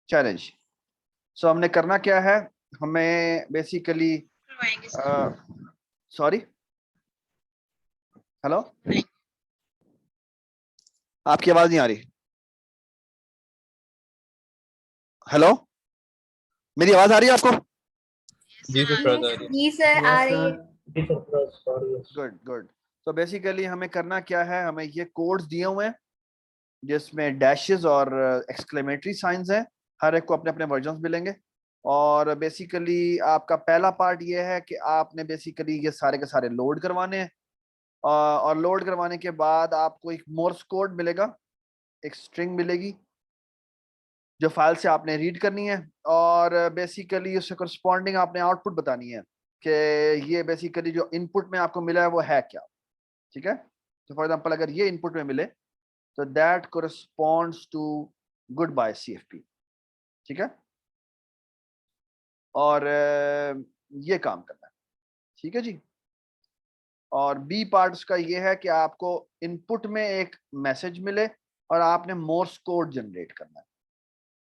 Challenge. सो हमने करना क्या है, हमें बेसिकली सॉरी, हेलो, आपकी आवाज नहीं आ रही। हेलो, मेरी आवाज आ रही है आपको? जी सर, थोड़ा सा आ रही है। जी सर, आ रही है। Good good. तो बेसिकली हमें करना क्या है, हमें ये कोड्स दिए हुए हैं जिसमें डैशेस और एक्सक्लेमेटरी साइंस हैं। हर एक को अपने अपने वर्जन्स मिलेंगे। और बेसिकली आपका पहला पार्ट ये है कि आपने बेसिकली ये सारे के सारे लोड करवाने हैं। और लोड करवाने के बाद आपको एक मोर्स कोड मिलेगा, एक स्ट्रिंग मिलेगी जो फाइल से आपने रीड करनी है। और बेसिकली उससे करस्पॉन्डिंग आपने आउटपुट बतानी है कि ये बेसिकली जो इनपुट में आपको मिला है वो है क्या। ठीक है, तो फॉर एग्जांपल अगर ये इनपुट में मिले तो that corresponds to good by CFP। ठीक है, और ये काम करना है। ठीक है जी। और बी पार्ट उसका ये है कि आपको इनपुट में एक मैसेज मिले और आपने मोर्स कोड जनरेट करना है।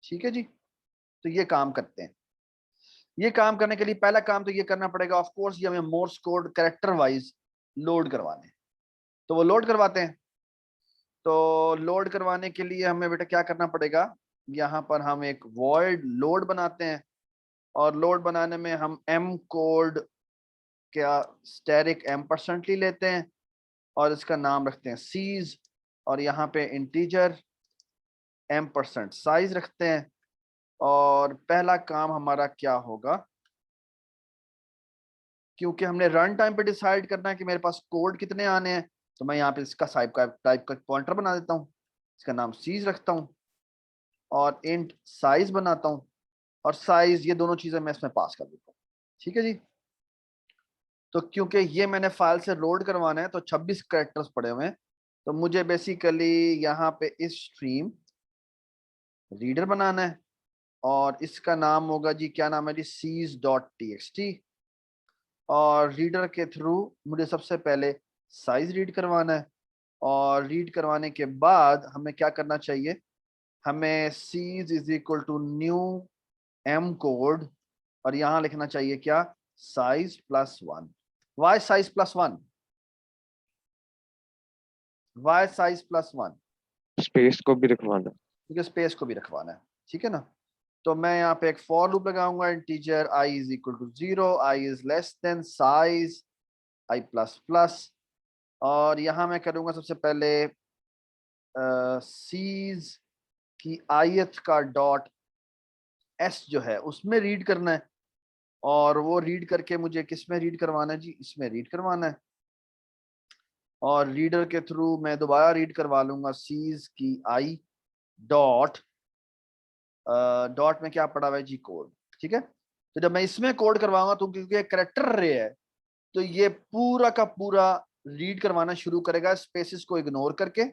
ठीक है जी, तो ये काम करते हैं। ये काम करने के लिए पहला काम तो ये करना पड़ेगा, ऑफ कोर्स ये हमें Morse code character wise load करवाने हैं, तो वो लोड करवाते हैं। तो लोड करवाने के लिए हमें बेटा क्या करना पड़ेगा, यहाँ पर हम एक वॉइड लोड बनाते हैं। और लोड बनाने में हम एम कोड क्या स्टैटिक एम्परसेंट लेते हैं और इसका नाम रखते हैं सीज। और यहाँ पे इंटीजर एम्परसेंट साइज रखते हैं। और पहला काम हमारा क्या होगा, क्योंकि हमने रन टाइम पे डिसाइड करना है कि मेरे पास कोड कितने आने हैं, तो मैं यहाँ पे इसका टाइप का पॉइंटर बना देता हूँ, इसका नाम सीज रखता हूँ और इंट साइज बनाता हूँ। और साइज, ये दोनों चीजें मैं इसमें पास कर देता हूँ। ठीक है जी। तो क्योंकि ये मैंने फाइल से लोड करवाना है तो 26 कैरेक्टर्स पड़े हुए हैं, तो मुझे बेसिकली यहाँ पे इस स्ट्रीम रीडर बनाना है। और इसका नाम होगा जी, क्या नाम है जी, sees.txt। और रीडर के थ्रू मुझे सबसे पहले साइज रीड करवाना है। और रीड करवाने के बाद हमें क्या करना चाहिए, हमें cs is equal to new M code और यहाँ लिखना चाहिए क्या, size plus 1। Why size plus 1, why size plus 1, space को भी रखवाना। क्योंकि स्पेस को भी रखवाना है। ठीक है ना। तो मैं यहाँ पे एक फॉर लूप लगाऊंगा, integer i is equal to 0, i is less than size i plus plus. और यहाँ मैं करूंगा सबसे पहले सीज की ith का डॉट s जो है उसमें रीड करना है। और वो रीड करके मुझे किस में रीड करवाना है जी, इसमें रीड करवाना है। और रीडर के थ्रू मैं दोबारा रीड करवा लूंगा सीज की i डॉट डॉट में क्या पड़ा हुआ है जी, कोड। ठीक है, तो जब मैं इसमें कोड करवाऊंगा तो क्योंकि ये करेक्टर रे है तो ये पूरा का पूरा रीड करवाना शुरू करेगा स्पेसिस को इग्नोर करके।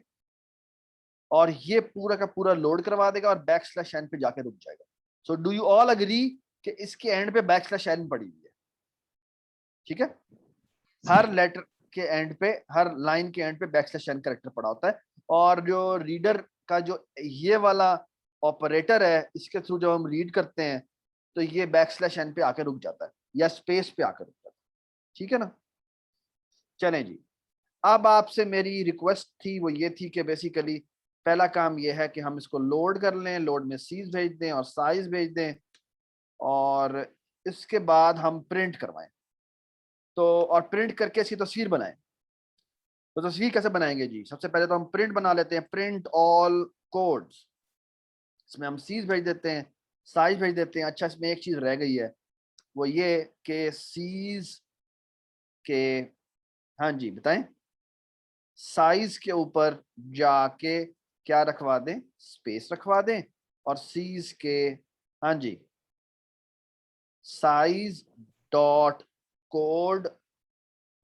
और ये पूरा का पूरा लोड करवा देगा और बैक स्लैश एन पे जाके रुक जाएगा। So do you all agree कि इसके एंड पे बैक स्लैश एन पड़ी हुई है? ठीक है, हर लेटर के एंड पे, हर लाइन के एंड पे बैक स्लैश एन करेक्टर पड़ा होता है। और जो रीडर का जो ये वाला ऑपरेटर है, इसके थ्रू जब हम रीड करते हैं तो ये बैक स्लैश एन पे आके रुक जाता है या स्पेस पे आकर रुकता है। ठीक है ना। चलें जी, अब आपसे मेरी रिक्वेस्ट थी वो ये थी कि बेसिकली पहला काम ये है कि हम इसको लोड कर लें, लोड में सीज भेज दें और साइज भेज दें। और इसके बाद हम प्रिंट करवाएं, तो और प्रिंट करके इसकी तस्वीर बनाएं। तो तस्वीर कैसे बनाएंगे जी, सबसे पहले तो हम प्रिंट बना लेते हैं, प्रिंट ऑल कोड्स। इसमें हम सीज भेज देते हैं, साइज भेज देते हैं। अच्छा, इसमें एक चीज रह गई है, वो ये कि सीज के, हाँ जी बताएं, साइज के ऊपर जाके क्या रखवा दें, स्पेस रखवा दें। और सीज के, हाँ जी, साइज डॉट कोड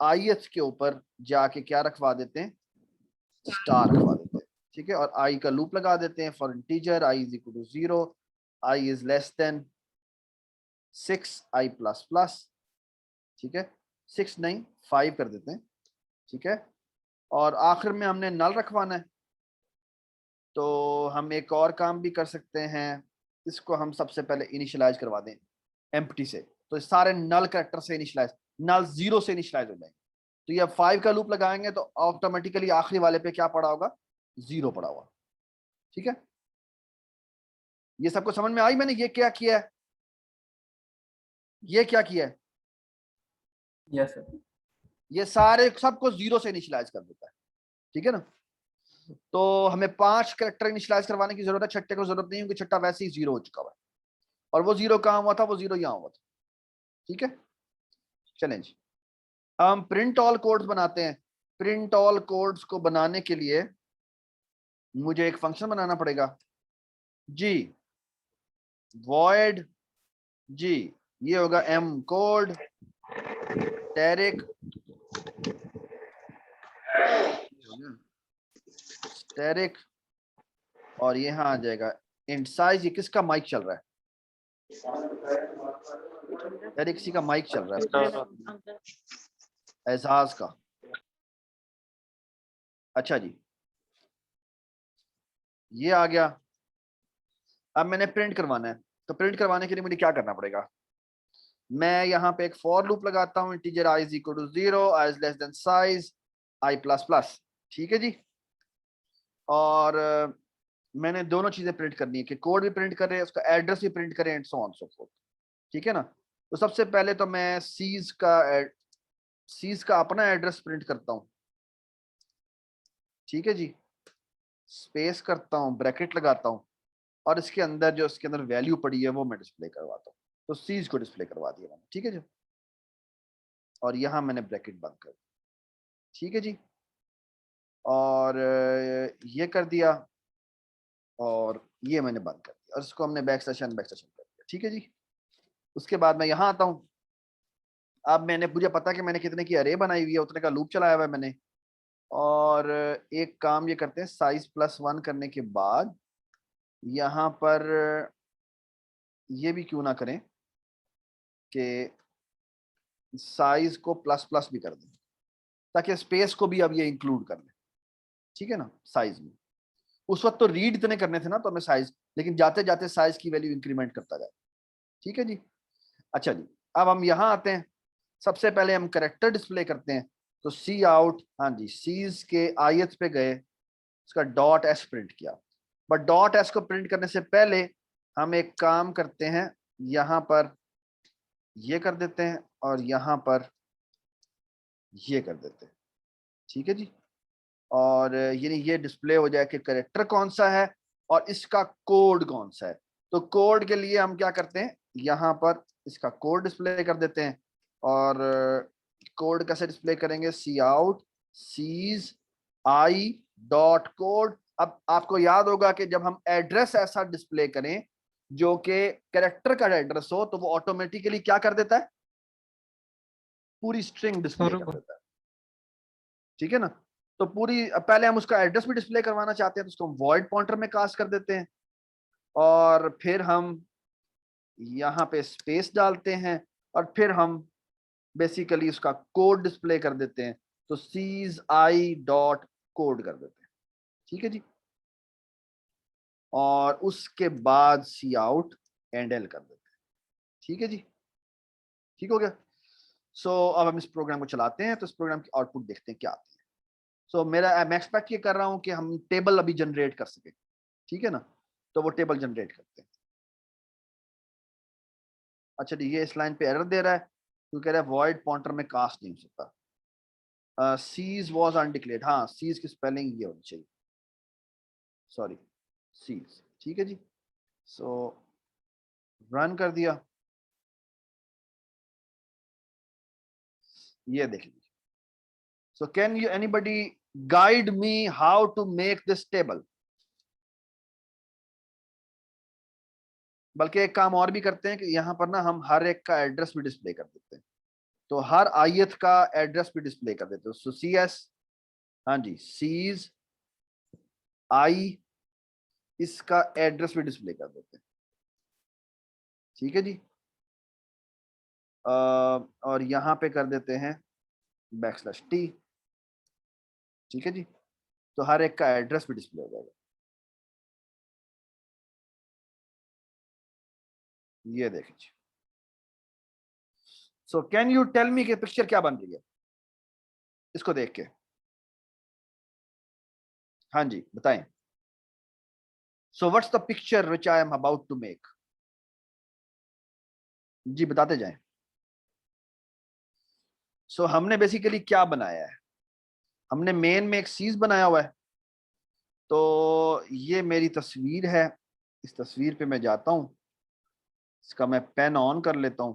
ith के ऊपर जाके क्या रखवा देते हैं, स्टार रखवा देते हैं। ठीक है, और i का लूप लगा देते हैं for integer i is equal to 0, i is less than 6, i plus plus. ठीक है, 6 नहीं 5 कर देते हैं। ठीक है, और आखिर में हमने नल रखवाना है। तो हम एक और काम भी कर सकते हैं, इसको हम सबसे पहले इनिशियलाइज करवा दें एम्प्टी से, तो सारे नल कैरेक्टर से इनिशियलाइज, नल 0 से इनिशियलाइज हो जाएंगे। तो ये 5 का लूप लगाएंगे तो ऑटोमेटिकली आखिरी वाले पे क्या पड़ा होगा, 0 पड़ा होगा। ठीक है, ये सबको समझ में आई? मैंने ये क्या किया है, ये क्या किया है, यस सर। ये सारे सबको 0 से इनिशियलाइज कर देता है। ठीक है ना, तो हमें 5 कैरेक्टर इनिशियलाइज करवाने की जरूरत है, छठे को जरूरत नहीं, क्योंकि छठा वैसे ही 0 हो चुका हुआ है, और वो 0 कहाँ हुआ था, वो 0 यहाँ हुआ था। ठीक है, चलें जी, हम प्रिंट ऑल कोड्स बनाते हैं। प्रिंट ऑल कोड्स को बनाने के लिए मुझे एक फंक्शन बनाना पड़ेगा जी, void जी, ये होगा m कोड स्टैटिक स्टैटिक, और यहाँ आ जाएगा int size। ये किसका माइक चल रहा है, यार किसी का माइक चल रहा है, एजाज का। अच्छा जी, ये आ गया। अब मैंने प्रिंट करवाना है, तो प्रिंट करवाने के लिए मुझे क्या करना पड़ेगा, मैं यहाँ पे एक फॉर लूप लगाता हूँ, integer i is equal to 0, i is less than size i plus plus. ठीक है जी, और मैंने दोनों चीजें प्रिंट करनी है, कि कोड भी प्रिंट करें, उसका एड्रेस भी प्रिंट करें, and so on so fourth. ठीक है ना, तो सबसे पहले तो मैं सीज का अपना एड्रेस प्रिंट करता हूँ। ठीक है जी, स्पेस करता हूँ, ब्रैकेट लगाता हूँ, और इसके अंदर जो इसके अंदर वैल्यू पड़ी है वो मैं डिस्प्ले करवाता हूँ, तो सीज को डिस्प्ले करवा दिया मैंने। ठीक है जी, और यहाँ मैंने ब्रैकेट बंद कर दिया। ठीक है जी, और ये कर दिया, और ये मैंने बंद कर दिया, और इसको हमने बैकस्लैश कर दिया। ठीक है जी, उसके बाद मैं यहाँ आता हूँ। अब मैंने मुझे पता कि मैंने कितने की अरे बनाई हुई है, उतने का लूप चलाया हुआ है मैंने, और एक काम ये करते हैं, साइज +1 करने के बाद यहाँ पर ये भी क्यों ना करें कि साइज को ++ भी कर दें, ताकि स्पेस को भी अब ये इंक्लूड कर ले। ठीक है ना, साइज में उस वक्त तो रीड इतने करने थे ना, तो मैं साइज, लेकिन जाते जाते साइज की वैल्यू इंक्रीमेंट करता जाए। ठीक है जी, अच्छा जी, अब हम यहाँ आते हैं। सबसे पहले हम करेक्टर डिस्प्ले करते हैं, तो सी आउट, हाँ जी, सीज के आयत पे गए, उसका .s प्रिंट किया। बट .s को प्रिंट करने से पहले हम एक काम करते हैं, यहाँ पर ये कर देते हैं, और यहाँ पर ये कर देते हैं। ठीक है जी, और यानी ये डिस्प्ले हो जाए कि करेक्टर कौन सा है और इसका कोड कौन सा है। तो कोड के लिए हम क्या करते हैं, यहाँ पर इसका कोड डिस्प्ले कर देते हैं, और कोड कैसे डिस्प्ले करेंगे, cout C's I dot code. अब आपको याद होगा कि जब हम एड्रेस ऐसा डिस्प्ले करें जो कि कैरेक्टर का एड्रेस हो, तो वो ऑटोमेटिकली क्या कर देता है, पूरी स्ट्रिंग डिस्प्ले कर देता है। ठीक है ना, तो पूरी, पहले हम उसका एड्रेस भी डिस्प्ले करवाना चाहते हैं, तो उसको हम वॉइड पॉइंटर में कास्ट कर देते हैं, और फिर हम यहाँ पे स्पेस डालते हैं, और फिर हम बेसिकली उसका कोड डिस्प्ले कर देते हैं, तो सीज आई डॉट कोड कर देते हैं। ठीक है जी, और उसके बाद सी आउट एंड एल कर देते हैं। ठीक है जी, ठीक हो गया। सो अब हम इस प्रोग्राम को चलाते हैं, तो इस प्रोग्राम की आउटपुट देखते हैं क्या आती है। सो मैं एक्सपेक्ट ये कर रहा हूँ कि हम टेबल अभी जनरेट कर सके। ठीक है ना, तो वो टेबल जनरेट करते हैं। अच्छा जी, ये इस लाइन पे एरर दे रहा है, क्यों कह रहा है वॉइड पॉइंटर में कास्ट नहीं हो सकता। सीज वाज अनडिक्लेयर्ड, हाँ सीज की स्पेलिंग ये होनी चाहिए, सॉरी सीज। ठीक है जी, सो रन कर दिया, ये देख लीजिए। So can you anybody guide me how to make this table. बल्कि एक काम और भी करते हैं कि यहाँ पर ना हम हर एक का एड्रेस भी डिस्प्ले कर देते हैं, तो हर आयत का एड्रेस भी डिस्प्ले कर देते हैं। सो सी एस, हाँ जी, सीज आई, इसका एड्रेस भी डिस्प्ले कर देते हैं। ठीक है जी, और यहाँ पे कर देते हैं \t। ठीक है जी, तो हर एक का एड्रेस भी डिस्प्ले हो जाएगा। ये देखिए। So can you tell me कि पिक्चर क्या बन रही है इसको देख के? हाँ जी बताएं। So what's the picture which I am about to make? जी बताते जाएं। सो हमने बेसिकली क्या बनाया है? हमने मेन में एक सीज बनाया हुआ है। तो ये मेरी तस्वीर है। इस तस्वीर पे मैं जाता हूं, इसका मैं पेन ऑन कर लेता हूं,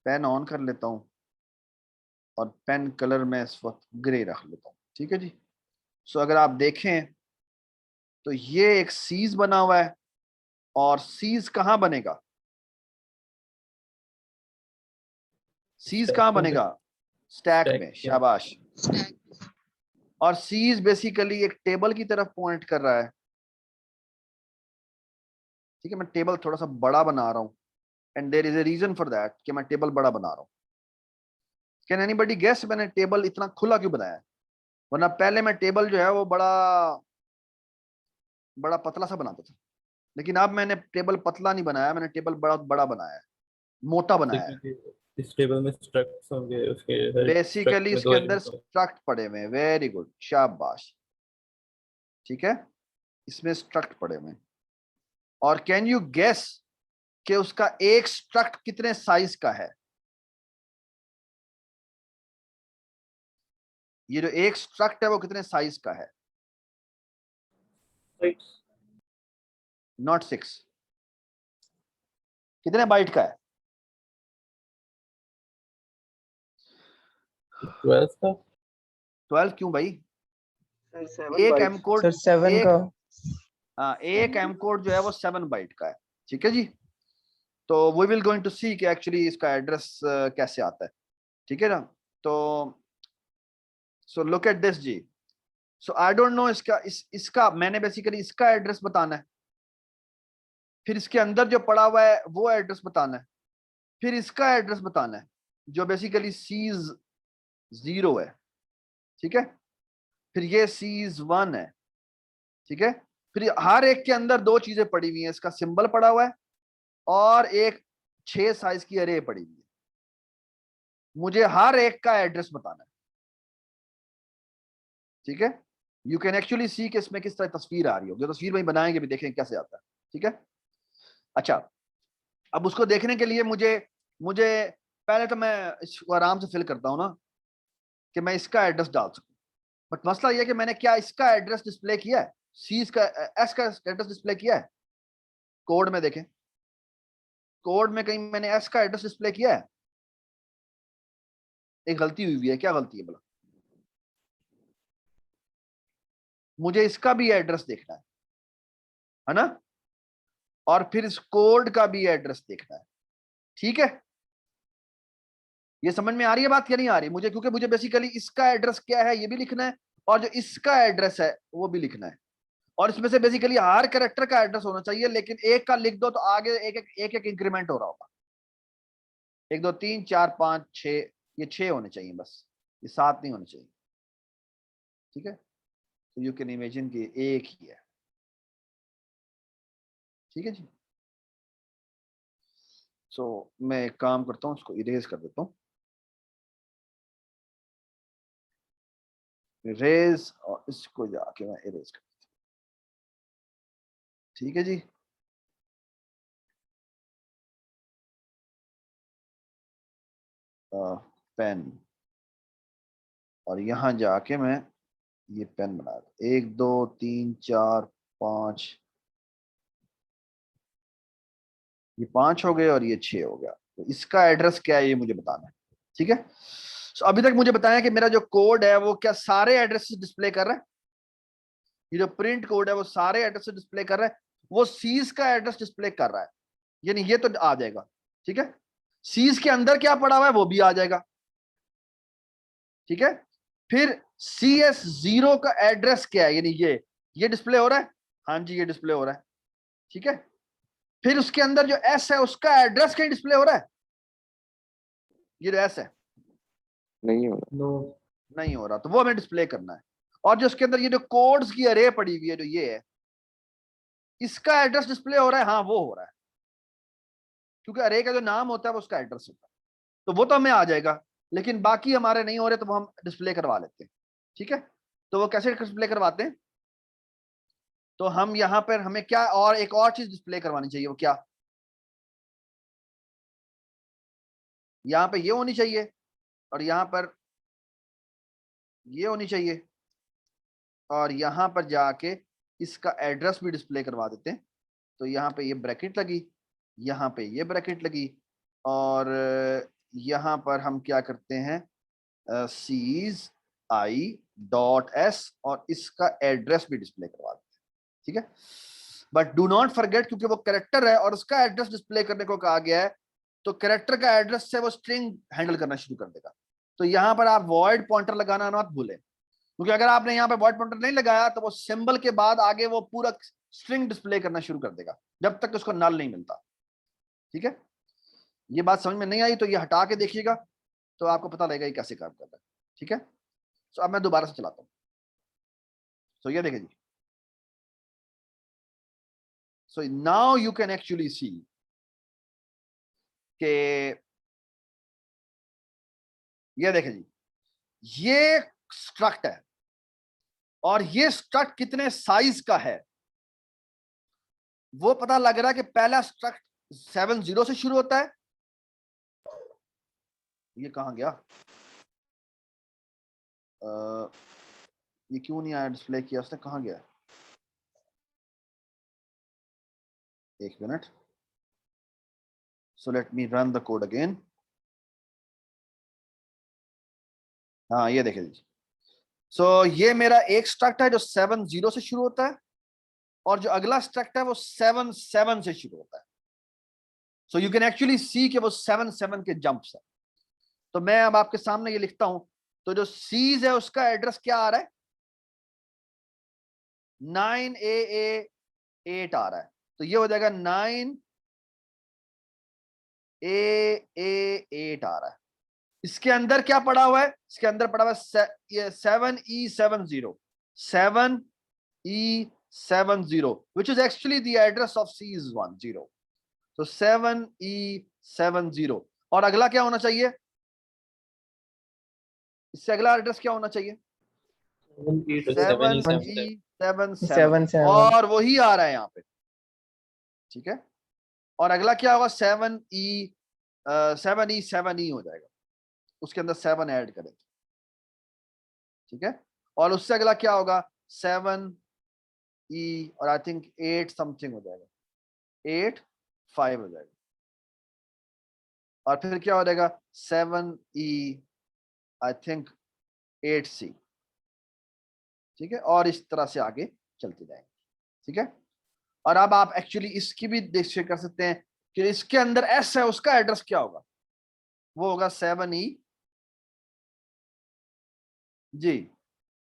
पेन ऑन कर लेता हूं और पेन कलर में इस वक्त ग्रे रख लेता हूं। ठीक है जी। सो अगर आप देखें तो ये एक सीज बना हुआ है। और सीज कहां बनेगा? सीज कहां बनेगा? स्टैक में। शाबाश। और सीज बेसिकली एक टेबल की तरफ पॉइंट कर रहा है। ठीक है, मैं टेबल थोड़ा सा बड़ा बना रहा हूं and there is a reason for that कि मैं टेबल बड़ा बना रहा हूं। कैन एनीबॉडी गेस मैंने टेबल इतना खुला क्यों बनाया है? वरना पहले मैं टेबल जो है वो बड़ा बड़ा पतला सा बनाता था, लेकिन अब मैंने टेबल पतला नहीं बनाया, मैंने टेबल बड़ा बड़ा बनाया है, मोटा बनाया है। इस टेबल में स्ट्रक्ट्स होंगे, उसके हर स्ट्रक्ट बेसिकली में इसके दो अंदर एलिमेंट होंगे। स्ट्रक्ट पड़े हुए हैं। वेरी गुड, शाबाश। ठीक है, इसमें स्ट्रक्ट पड़े हुए हैं। और कैन यू गेस कि उसका एक स्ट्रक्ट कितने साइज का है? ये जो एक स्ट्रक्ट है वो कितने साइज का है? नॉट 6। कितने बाइट का है? 12 का। 12 क्यों भाई? सर एक 7 एम कोड, सर 7 एक का। एक एम कोड जो है वो 7 बाइट का है। ठीक है जी। तो वी विल गोइंग टू सी कि एक्चुअली इसका एड्रेस कैसे आता है। ठीक है ना? तो सो लुक एट दिस जी। सो आई डोंट नो इसका मैंने बेसिकली इसका एड्रेस बताना है, फिर इसके अंदर जो पड़ा हुआ है वो एड्रेस बताना है, फिर इसका एड्रेस बताना है जो बेसिकली सीज 0 है। ठीक है, फिर ये सीज 1 है। ठीक है, फिर हर एक के अंदर दो चीजें पड़ी हुई हैं, इसका सिंबल पड़ा हुआ है और एक 6 साइज की अरे पड़ी हुई है। मुझे हर एक का एड्रेस बताना है। ठीक है, यू कैन एक्चुअली सी कि इसमें किस तरह तस्वीर आ रही हो, जो तस्वीर वही बनाएंगे भी, देखेंगे कैसे आता है। ठीक है, अच्छा। अब उसको देखने के लिए मुझे मुझे पहले तो मैं इसको आराम से फिल करता हूं ना कि मैं इसका एड्रेस डाल सकूं। बट मसला यह कि मैंने क्या इसका एड्रेस डिस्प्ले किया है? सी का एस का एड्रेस डिस्प्ले किया है? कोड में देखें, कोड में कहीं मैंने एस का एड्रेस डिस्प्ले किया है? एक गलती हुई है। क्या गलती है बोला? मुझे इसका भी एड्रेस देखना है ना? और फिर इस कोड का भी एड्रेस देखना है। ठीक है, ये समझ में आ रही है बात या नहीं आ रही मुझे? क्योंकि मुझे बेसिकली इसका एड्रेस क्या है ये भी लिखना है और जो इसका एड्रेस है वो भी लिखना है। और इसमें से बेसिकली हर कैरेक्टर का एड्रेस होना चाहिए, लेकिन एक का लिख दो तो आगे एक एक इंक्रीमेंट हो रहा होगा। 1 2 3 4 5 6, ये 6 होने चाहिए बस, ये 7 नहीं होने चाहिए। ठीक है, तो यू कैन इमेजिन कि एक ही है। ठीक है जी। सो मैं एक काम करता हूँ, उसको इरेज कर देता हूँ। इरेज, और इसको जाके मैं इरेज कर देता हूँ। ठीक है जी। पेन, और यहां जाके मैं ये पेन बना दूं। 1 2 3 4 5, ये 5 हो गए और ये 6 हो गया। तो इसका एड्रेस क्या है ये मुझे बताना है। ठीक है, तो अभी तक मुझे बताया कि मेरा जो कोड है वो क्या सारे एड्रेस डिस्प्ले कर रहा है? ये जो प्रिंट कोड है वो सारे एड्रेस डिस्प्ले कर रहा है, वो सीज का एड्रेस डिस्प्ले कर रहा है, यानी ये तो आ जाएगा। ठीक है, सीज के अंदर क्या पड़ा हुआ है वो भी आ जाएगा। ठीक है, फिर CS0 का एड्रेस क्या है, यानी ये डिस्प्ले हो रहा है। हाँ जी, ये डिस्प्ले हो रहा है। ठीक है, फिर उसके अंदर जो S है उसका एड्रेस कहीं डिस्प्ले हो रहा है? ये जो S है नहीं हो रहा। नो। नहीं हो रहा, तो वो हमें डिस्प्ले करना है। और जो उसके अंदर ये जो कोड्स की अरे पड़ी हुई है जो ये है, इसका एड्रेस डिस्प्ले हो रहा है, हाँ वो हो रहा है, क्योंकि अरे का जो नाम होता है वो उसका एड्रेस होता है, तो वो तो हमें आ जाएगा, लेकिन बाकी हमारे नहीं हो रहे तो वो हम डिस्प्ले करवा लेते हैं। ठीक है, तो वो कैसे डिस्प्ले करवाते हैं, तो हम यहाँ पर हमें क्या और एक और चीज डिस्प्ले करवानी चाहिए, वो क्या, यहाँ पे ये होनी चाहिए और यहाँ पर ये होनी चाहिए, और यहाँ पर जाके इसका एड्रेस भी डिस्प्ले करवा देते हैं। तो यहाँ पे ये ब्रैकेट लगी, यहाँ पे ये ब्रैकेट लगी, और यहाँ पर हम क्या करते हैं, सीज आई डॉट एस, और इसका एड्रेस भी डिस्प्ले करवा देते हैं। ठीक है, बट डू नॉट फॉरगेट, क्योंकि वो कैरेक्टर है और उसका एड्रेस डिस्प्ले करने को कहा गया है, तो कैरेक्टर का एड्रेस से वो स्ट्रिंग हैंडल करना शुरू कर देगा। तो यहाँ पर आप वॉइड पॉइंटर लगाना मत भूलें, क्योंकि अगर आपने यहाँ पे वॉइड पॉइंटर नहीं लगाया तो वो सिंबल के बाद आगे वो पूरा स्ट्रिंग डिस्प्ले करना शुरू कर देगा जब तक उसको नल नहीं मिलता। ठीक है, ये बात समझ में नहीं आई तो ये हटा के देखिएगा, तो आपको पता लगेगा ये कैसे काम कर रहा है। ठीक है, तो अब मैं दोबारा से चलाता हूँ। सो ये देखिए जी, so now you can actually see के, ये देखें जी, ये स्ट्रक्ट है और ये स्ट्रक्ट कितने साइज का है वो पता लग रहा है कि पहला स्ट्रक्ट 70 से शुरू होता है। ये कहां गया, ये क्यों नहीं आया डिस्प्ले किया उसने, कहां गया, एक minute, so let me run the code again. हाँ ये देखें जी, सो ये मेरा एक स्ट्रक्ट है जो 70 से शुरू होता है और जो अगला स्ट्रक्ट है वो 77 से शुरू होता है। सो यू कैन एक्चुअली सी कि वो 77 के जंप्स है। तो मैं अब आपके सामने ये लिखता हूं, तो जो सीज है उसका एड्रेस क्या आ रहा है, 9AA8 आ रहा है, तो ये हो जाएगा 9AA8 आ रहा है। इसके अंदर क्या पड़ा हुआ है, इसके अंदर पड़ा हुआ है ये 7E70, 7E70 which is actually the address of C10, so 7E70। और अगला क्या होना चाहिए, इससे अगला एड्रेस क्या होना चाहिए, 7E77, और वही आ रहा है यहाँ पे। ठीक है, और अगला क्या होगा, 7E7E हो जाएगा, उसके अंदर 7 ऐड करें। ठीक है, और उससे अगला क्या होगा, 7E और आई थिंक 8 समथिंग हो जाएगा, 8-5 हो जाएगा, और फिर क्या हो जाएगा 7E आई थिंक 8C। ठीक है, और इस तरह से आगे चलते जाएंगे। ठीक है, और अब आप एक्चुअली इसकी भी देख कर सकते हैं कि इसके अंदर S है, उसका एड्रेस क्या होगा, वो होगा 7E जी,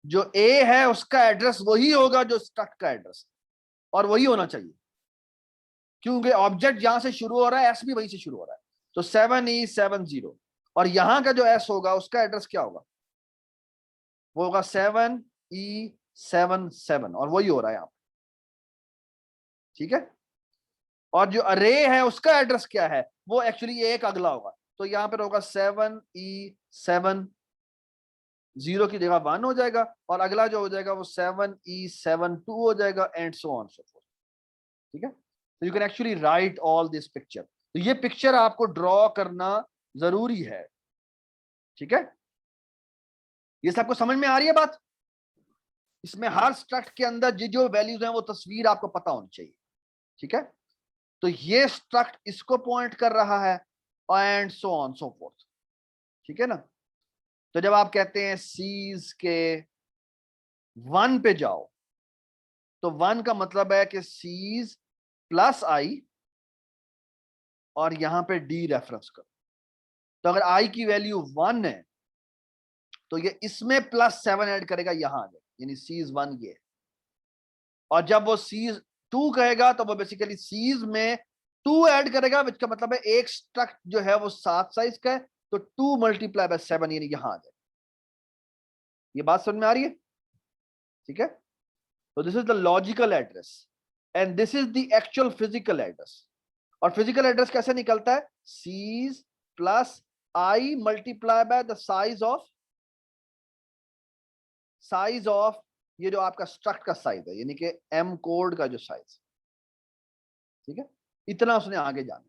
जो A है उसका एड्रेस वही होगा जो स्ट्रक्ट का एड्रेस, और वही होना चाहिए क्योंकि ऑब्जेक्ट यहां से शुरू हो रहा है, S भी वहीं से शुरू हो रहा है, तो 7E70, और यहां का जो S होगा उसका एड्रेस क्या होगा, वो होगा 7E77, और वही हो रहा है यहाँ पे। ठीक है, और जो अरे है उसका एड्रेस क्या है, वो एक्चुअली एक अगला होगा, तो यहाँ पर होगा 7E70 की जगह 1 हो जाएगा, और अगला जो हो जाएगा वो 7E72 हो जाएगा, and so on so fourth. ठीक है, तो you can actually right all this picture. तो ये पिक्चर आपको ड्रॉ करना जरूरी है। ठीक है, ये सबको समझ में आ रही है बात, इसमें हर स्ट्रक्ट के अंदर जो वैल्यूज हैं वो तस्वीर आपको पता होनी चाहिए। ठीक है, तो ये स्ट्रक्ट इसको पॉइंट कर रहा है, and so on so fourth. ठीक है ना, तो जब आप कहते हैं सीज के 1 पे जाओ, तो 1 का मतलब है कि सीज प्लस आई और यहां पे डी रेफरेंस करो। तो अगर आई की वैल्यू 1 है तो ये इसमें +7 ऐड करेगा, यहां आ जाए, यानी सीज 1 ये, और जब वो सीज 2 कहेगा तो वो बेसिकली सीज में 2 ऐड करेगा, विच का मतलब है एक स्ट्रक्ट जो है वो 7 साइज का है, तो 2 × 7 यानी यहां आ जाए। ये बात समझ में आ रही है? ठीक है, तो this is the logical address, and this is the actual physical address. और फिजिकल एड्रेस कैसे निकलता है? Cs plus I multiply by the size of ये जो आपका स्ट्रक्ट का साइज है, यानी कि एम कोड का जो साइज, ठीक है, इतना उसने आगे जाना।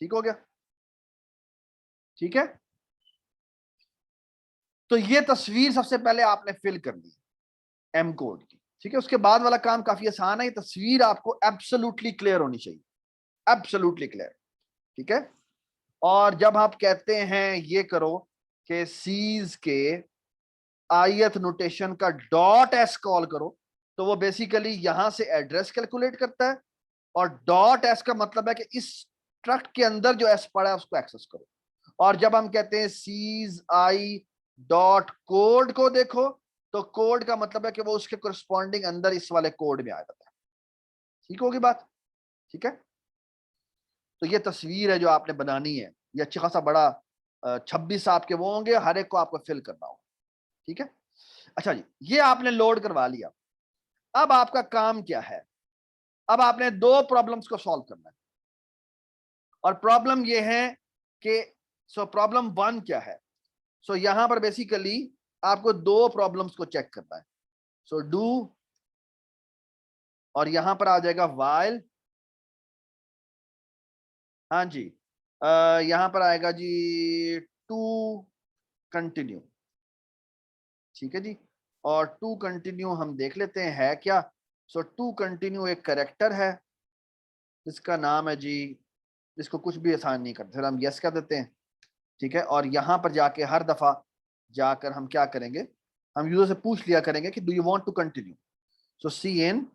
ठीक हो गया? ठीक है, तो ये तस्वीर सबसे पहले आपने फिल करनी है एम कोड की। ठीक है, उसके बाद वाला काम काफी आसान है। ये तस्वीर आपको एब्सोल्युटली क्लियर होनी चाहिए, एब्सोल्युटली क्लियर। ठीक है, और जब आप कहते हैं ये करो कि सीज के ith नोटेशन का डॉट एस कॉल करो, तो वो बेसिकली यहां से एड्रेस कैलकुलेट करता है, और डॉट एस का मतलब है कि इस स्ट्रक्ट के अंदर जो एस पड़ा है उसको एक्सेस करो। और जब हम कहते हैं सीज आई डॉट कोड को देखो, तो कोड का मतलब है कि वो उसके कोरस्पॉन्डिंग अंदर इस वाले कोड में आ जाता है। ठीक होगी बात? ठीक है, तो ये तस्वीर है जो आपने बनानी है। ये अच्छा खासा बड़ा 26 आपके वो होंगे, हर एक को आपको फिल करना होगा। ठीक है, अच्छा जी, ये आपने लोड करवा लिया। अब आपका काम क्या है? अब आपने दो प्रॉब्लम्स को सॉल्व करना है, और प्रॉब्लम ये है कि प्रॉब्लम 1 क्या है? यहां पर बेसिकली आपको दो प्रॉब्लम्स को चेक करना है। डू, और यहां पर आ जाएगा वाइल। हाँ जी, यहां पर आएगा जी टू कंटिन्यू। ठीक है जी, और टू कंटिन्यू हम देख लेते हैं है क्या। टू कंटिन्यू एक करेक्टर है जिसका नाम है जी, जिसको कुछ भी आसान नहीं करते, फिर हम यस कर देते हैं। ठीक है, और यहां पर जाके हर दफा जाकर हम क्या करेंगे, हम यूजर से पूछ लिया करेंगे कि do you want to continue. Cin,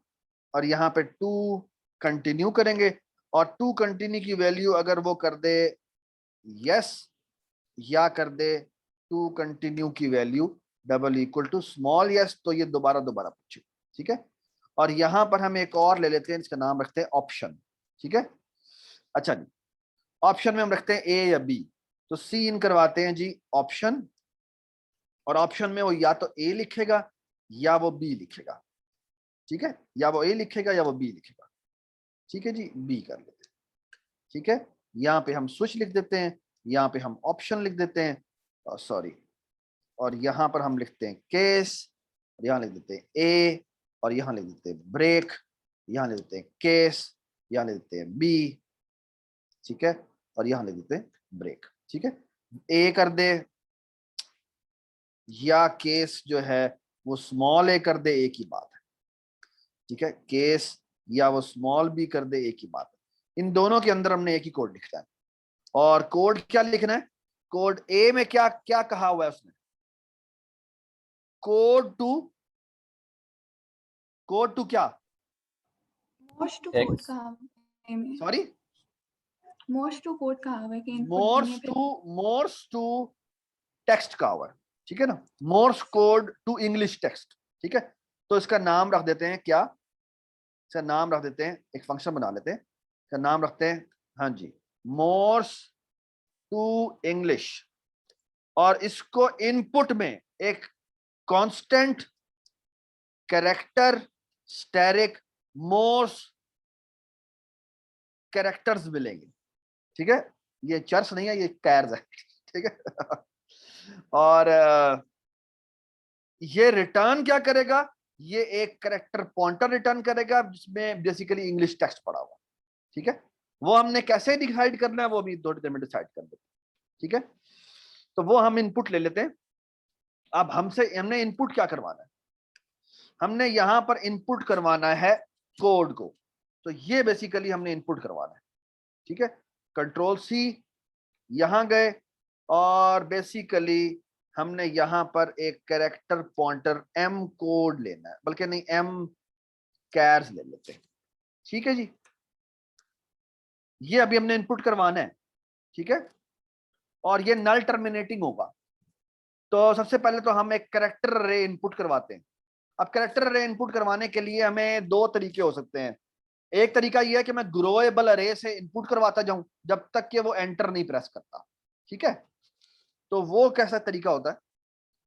और यहाँ पे टू कंटिन्यू करेंगे, और टू कंटिन्यू की वैल्यू अगर वो कर दे यस, या कर दे टू कंटिन्यू की value double equal to small yes, तो ये दोबारा पूछे। ठीक है, और यहां पर हम एक और ले लेते हैं, इसका नाम रखते हैं ऑप्शन। ठीक है, अच्छा जी, ऑप्शन में हम रखते हैं ए या बी। तो सी इन करवाते हैं जी ऑप्शन, और ऑप्शन में वो या तो ए लिखेगा या वो बी लिखेगा। ठीक है, या वो ए लिखेगा या वो बी लिखेगा। ठीक है जी, बी कर लेते हैं। ठीक है, यहाँ पे हम स्विच लिख देते हैं, यहाँ पे हम ऑप्शन लिख देते हैं, सॉरी, और यहाँ पर हम लिखते हैं केस, यहाँ लिख देते हैं ए, और यहाँ लिख देते हैं ब्रेक, यहाँ लिख देते हैं केस, यहाँ लिख देते हैं बी। ठीक है, और यहाँ लिख देते हैं ब्रेक। ठीक है, ए कर दे या केस जो है वो स्मॉल ए कर दे, एक ही बात है। ठीक है, केस या वो स्मॉल बी कर दे, एक ही बात है। इन दोनों के अंदर हमने एक ही कोड लिखना है। और कोड क्या लिखना है? कोड ए में क्या क्या कहा हुआ है उसने? कोड टू क्या? मोस्ट टू कोड X. कहा है में, सॉरी, मोस्ट टू कोड कहा हुआ है कि इनपुट मोर्स टू टेक्स्ट का हुआ है। ठीक है ना, Morse code to English text. ठीक है, तो इसका नाम रख देते हैं क्या? इसका नाम रख देते हैं, एक फंक्शन बना लेते हैं, इसका नाम रखते हैं, हाँ जी, मोर्स टू इंग्लिश। और इसको इनपुट में एक constant character asterisk Morse characters मिलेंगे। ठीक है, ये चर्स नहीं है, ये कैर्स है। ठीक है, और ये रिटर्न क्या करेगा? ये एक कैरेक्टर पॉइंटर रिटर्न करेगा जिसमें बेसिकली इंग्लिश टेक्स्ट पड़ा हुआ। ठीक है, वो हमने कैसे डिसाइड करना है वो भी थोड़ी देर में डिसाइड कर देते हैं। ठीक है, तो वो हम इनपुट ले लेते हैं। अब हमने इनपुट क्या करवाना है? हमने यहां पर इनपुट करवाना है कोड को, तो ये बेसिकली हमने इनपुट करवाना है। ठीक है, कंट्रोल सी, यहां गए, और बेसिकली हमने यहां पर एक कैरेक्टर पॉइंटर एम कोड लेना है, बल्कि नहीं एम कैर्स ले लेते हैं। ठीक है जी, ये अभी हमने इनपुट करवाना है। ठीक है, और ये नल टर्मिनेटिंग होगा। तो सबसे पहले तो हम एक कैरेक्टर अरे इनपुट करवाते हैं। अब कैरेक्टर अरे इनपुट करवाने के लिए हमें दो तरीके हो सकते हैं। एक तरीका यह है कि मैं ग्रोएबल अरे से इनपुट करवाता जाऊं जब तक कि वो एंटर नहीं प्रेस करता। ठीक है, तो वो कैसा तरीका होता है?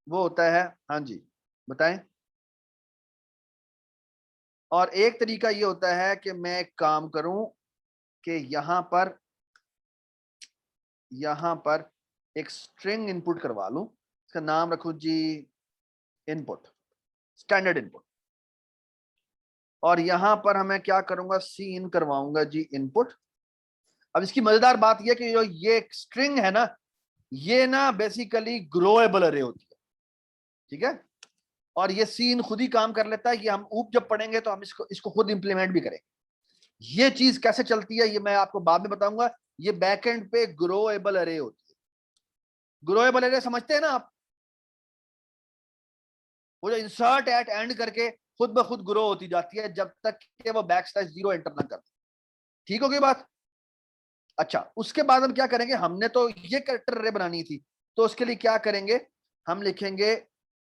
वो होता है, हाँ जी बताएं। और एक तरीका ये होता है कि मैं एक काम करूं कि यहां पर एक स्ट्रिंग इनपुट करवा लूं, इसका नाम रखूं जी इनपुट, स्टैंडर्ड इनपुट, और यहां पर हमें क्या करूंगा, सी इन करवाऊंगा जी इनपुट। अब इसकी मजेदार बात यह कि जो ये स्ट्रिंग है ना, ये ना बेसिकली ग्रोएबल अरे होती है, ठीक है, और ये सीन खुद ही काम कर लेता है। ये हम ऊप जब पढ़ेंगे तो हम इसको खुद इंप्लीमेंट भी करेंगे। ये चीज कैसे चलती है ये मैं आपको बाद में बताऊंगा। ये बैकएंड पे ग्रोएबल अरे होती है। ग्रोएबल अरे समझते हैं ना आप, वो जो इंसर्ट एट एंड करके खुद ब खुद ग्रो होती जाती है जब तक कि वो बैकस्लैश 0 एंटर ना कर। ठीक होगी बात। अच्छा, उसके बाद हम क्या करेंगे, हमने तो ये कैरेक्टर अरे बनानी थी, तो उसके लिए क्या करेंगे, हम लिखेंगे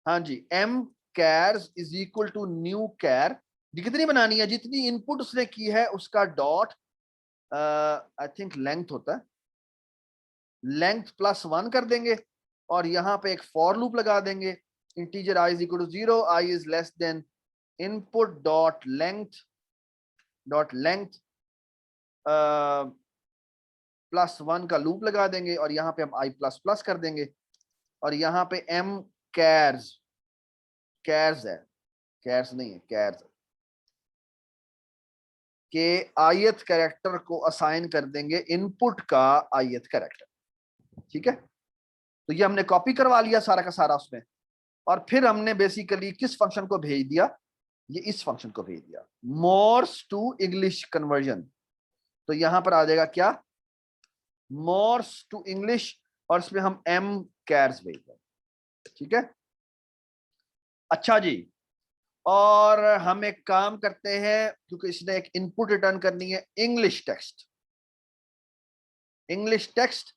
हाँ जी m chars is equal to new char. कितनी बनानी है, जितनी इनपुट उसने की है उसका डॉट आई थिंक लेंथ होता है, लेंथ +1 कर देंगे, और यहां पे एक फॉर लूप लगा देंगे, integer i is equal to 0, i is less than input dot length +1 का लूप लगा देंगे, और यहां पे हम i ++ कर देंगे, और यहां पे m chars है, कैर्स नहीं है, कैर्स के ith कैरेक्टर को असाइन कर देंगे इनपुट का ith कैरेक्टर। ठीक है, तो ये हमने कॉपी करवा लिया सारा का सारा उसमें, और फिर हमने बेसिकली किस फंक्शन को भेज दिया, ये इस फंक्शन को भेज दिया, मोर्स टू इंग्लिश कन्वर्जन। तो यहां पर आ जाएगा क्या, मोर्स टू इंग्लिश, और इसमें हम m कैर्स भेज दें। ठीक है, अच्छा जी, और हम एक काम करते हैं, क्योंकि इसने एक इनपुट रिटर्न करनी है इंग्लिश टेक्स्ट,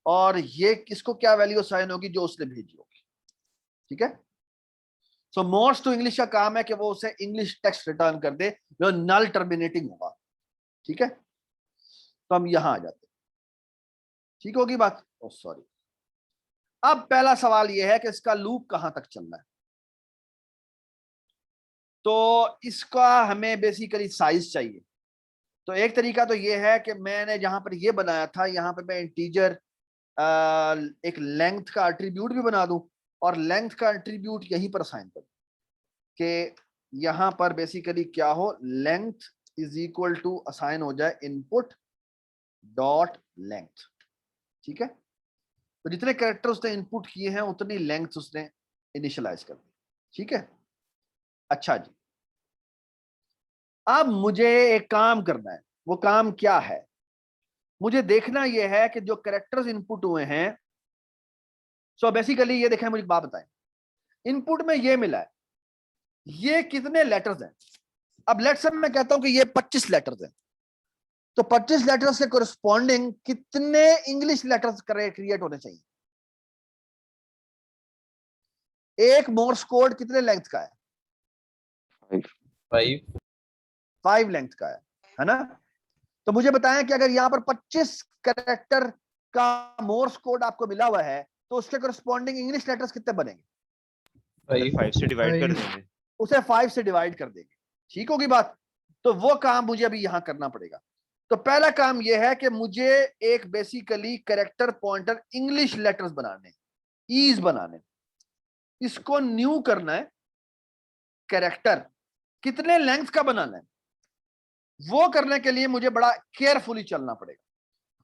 और ये किसको क्या वैल्यू असाइन होगी, जो उसने भेजी होगी। ठीक है, सो मोर्स टू इंग्लिश का काम है कि वो उसे इंग्लिश टेक्स्ट रिटर्न कर दे जो नल टर्मिनेटिंग होगा। ठीक है, तो हम यहां आ जाते हैं। ठीक होगी बात। ओ सॉरी, अब पहला सवाल यह है कि इसका लूप कहां तक चलना है। तो इसका हमें बेसिकली साइज चाहिए। तो एक तरीका तो ये है कि मैंने जहां पर ये बनाया था, यहां पर मैं इंटीजर एक लेंथ का एट्रीब्यूट भी बना दूं, और लेंथ का एट्रीब्यूट यहीं पर असाइन कर कि यहां पर बेसिकली क्या हो, length is equal to assign हो जाए इनपुट डॉट लेंथ। ठीक है, तो जितने कैरेक्टर उसने इनपुट किए हैं उतनी लेंथ उसने इनिशियलाइज कर दी। ठीक है, अच्छा जी, अब मुझे एक काम करना है। वो काम क्या है, मुझे देखना यह है कि जो कैरेक्टर्स इनपुट हुए हैं, सो बेसिकली ये देखें, मुझे एक बात बताएं, इनपुट में ये मिला है, ये कितने लेटर्स हैं। अब लेट्स से मैं कहता हूं कि ये 25 लेटर्स हैं, तो 25 लेटर्स के कोरिस्पॉन्डिंग कितने इंग्लिश लेटर्स क्रिएट होने चाहिए। एक मोर्स कोड कितने लेंथ का है, 5 लेंथ का है ना। तो मुझे बताएं कि अगर यहां पर 25 कैरेक्टर का मोर्स कोड आपको मिला हुआ है, तो उसके कोरिस्पॉन्डिंग इंग्लिश लेटर्स कितने बनेंगे, 5 से डिवाइड कर देंगे, उसे 5 से डिवाइड कर देंगे। ठीक होगी बात। तो वो काम मुझे अभी यहां करना पड़ेगा। तो पहला काम यह है कि मुझे एक basically character pointer English letters बनाने, ईज बनाने, इसको न्यू करना है। कैरेक्टर कितने लेंथ का बनाना है, वो करने के लिए मुझे बड़ा केयरफुली चलना पड़ेगा।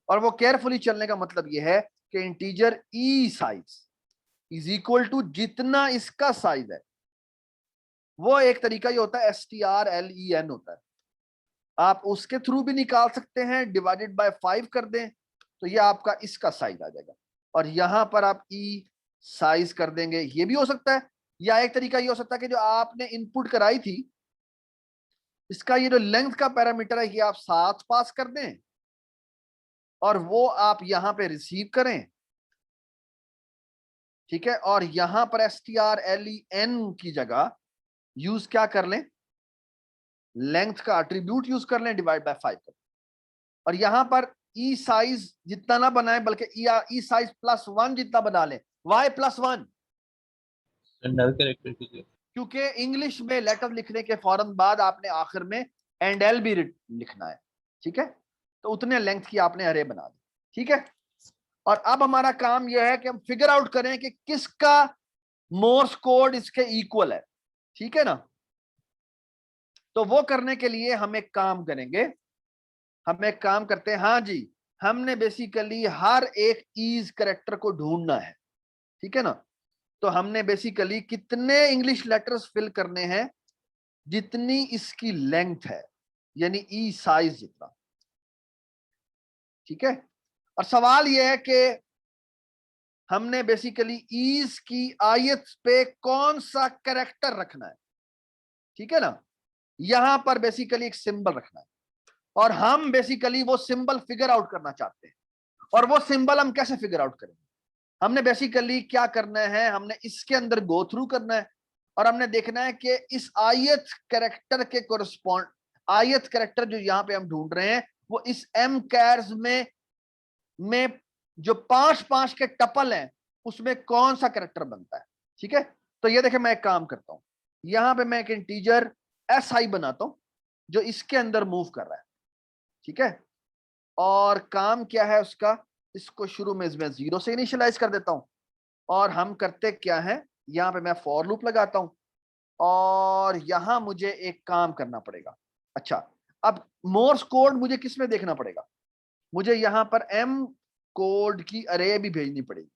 और वो केयरफुली चलने का मतलब यह है कि integer E size is equal to जितना इसका साइज है, वो एक तरीका ये होता है strlen होता है, आप उसके थ्रू भी निकाल सकते हैं, डिवाइडेड बाय 5 कर दें तो ये आपका इसका साइज आ जाएगा, और यहां पर आप ई साइज कर देंगे। ये भी हो सकता है, या एक तरीका ये हो सकता है कि जो आपने इनपुट कराई थी, इसका ये जो लेंथ का पैरामीटर है, ये आप 7 पास कर दें, और वो आप यहां पे रिसीव करें। ठीक है, और यहां पर strlen की जगह यूज क्या कर लें, लेंथ का एट्रीब्यूट यूज कर लें, डिवाइड बाय 5 कर, और यहां पर ई साइज जितना ना बनाए, बल्कि ई साइज +1 जितना बना लें, y +1, नल कैरेक्टर की क्योंकि इंग्लिश में लेटर लिखने के फौरन बाद आपने आखिर में एंड एल भी लिखना है, ठीक है। तो उतने लेंथ की आपने अरे बना दी, ठीक है। और अब हमारा काम यह है कि हम फिगर आउट करें कि किसका मोर्स कोड इसके इक्वल है, ठीक है ना। तो वो करने के लिए हम एक काम करेंगे, हम एक काम करते हैं, हाँ जी, हमने बेसिकली हर एक ईज करेक्टर को ढूंढना है, ठीक है ना। तो हमने बेसिकली कितने इंग्लिश लेटर्स फिल करने हैं, जितनी इसकी लेंथ है, यानी ई साइज जितना, ठीक है। और सवाल यह है कि हमने बेसिकली ईज की आयत पे कौन सा कैरेक्टर रखना है, ठीक है ना। यहां पर बेसिकली एक सिंबल रखना है और हम बेसिकली वो सिंबल फिगर आउट करना चाहते हैं। और वो सिंबल हम कैसे फिगर आउट करेंगे, हमने बेसिकली क्या करना है, हमने इसके अंदर गो थ्रू करना है और हमने देखना है कि इस आयत कैरेक्टर के कोरस्पॉन्ड, आयत कैरेक्टर जो यहां पे हम ढूंढ रहे हैं वो इस एम कैर्स में जो 5-5 के टपल हैं उसमें कौन सा कैरेक्टर बनता है, ठीक है। तो ये देखें, मैं एक काम करता हूं, यहां पे मैं एक इंटीजर एस आई बनाता हूं जो इसके अंदर मूव कर रहा है, ठीक है। और काम क्या है उसका, इसको शुरू में इसमें 0 से इनिशियलाइज कर देता हूं और हम करते क्या है, यहां पे मैं फॉर लूप लगाता हूं और यहां मुझे एक काम करना पड़ेगा। अच्छा, अब मोर्स कोड मुझे किस में देखना पड़ेगा, मुझे यहां पर एम कोड की अरे भी भेजनी पड़ेगी,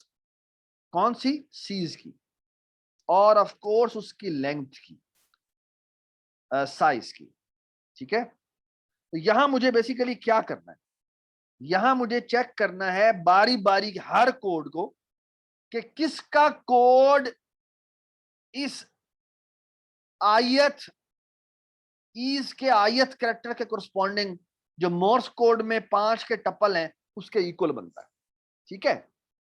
कौन सी, सीज की, और ऑफ कोर्स उसकी लेंथ की, साइज की, ठीक है। तो यहां मुझे बेसिकली क्या करना है, यहां मुझे चेक करना है बारी बारी हर कोड को कि किसका कोड इस आयत, ईज के आयत कैरेक्टर के कोरस्पॉन्डिंग जो मोर्स कोड में 5 के टपल हैं उसके इक्वल बनता है, ठीक है।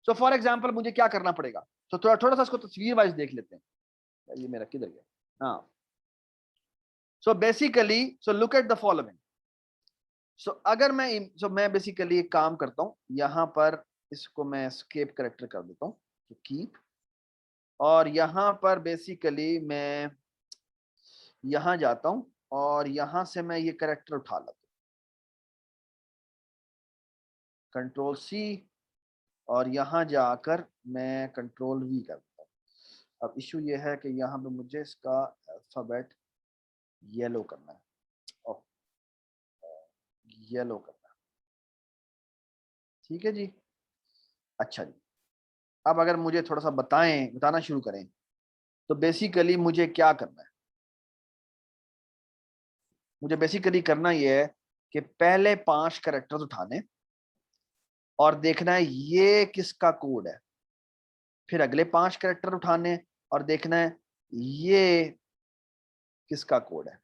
सो फॉर एग्जांपल मुझे क्या करना पड़ेगा, तो थोड़ा थोड़ा सा इसको तस्वीर वाइज देख लेते हैं। ये मेरा किधर गया, हाँ। So basically, so look at the following. So अगर मैं बेसिकली एक काम करता हूं, यहां पर इसको मैं एस्केप कैरेक्टर कर देता हूं, तो कीप, और यहां पर बेसिकली मैं यहां जाता हूं और यहां से मैं ये कैरेक्टर उठा लेता हूं, कंट्रोल सी, और यहां जाकर मैं कंट्रोल वी कर देता हूं। अब इशू ये है कि यहां पे मुझे इसका अल्फाबेट येलो करना है, येलो करना है, ठीक है जी। अच्छा जी, अब अगर मुझे थोड़ा सा बताना शुरू करें, तो बेसिकली मुझे क्या करना है, मुझे बेसिकली करना यह है कि पहले 5 कैरेक्टर्स उठाने और देखना है ये किसका कोड है, फिर अगले 5 कैरेक्टर उठाने और देखना है ये किसका कोड है,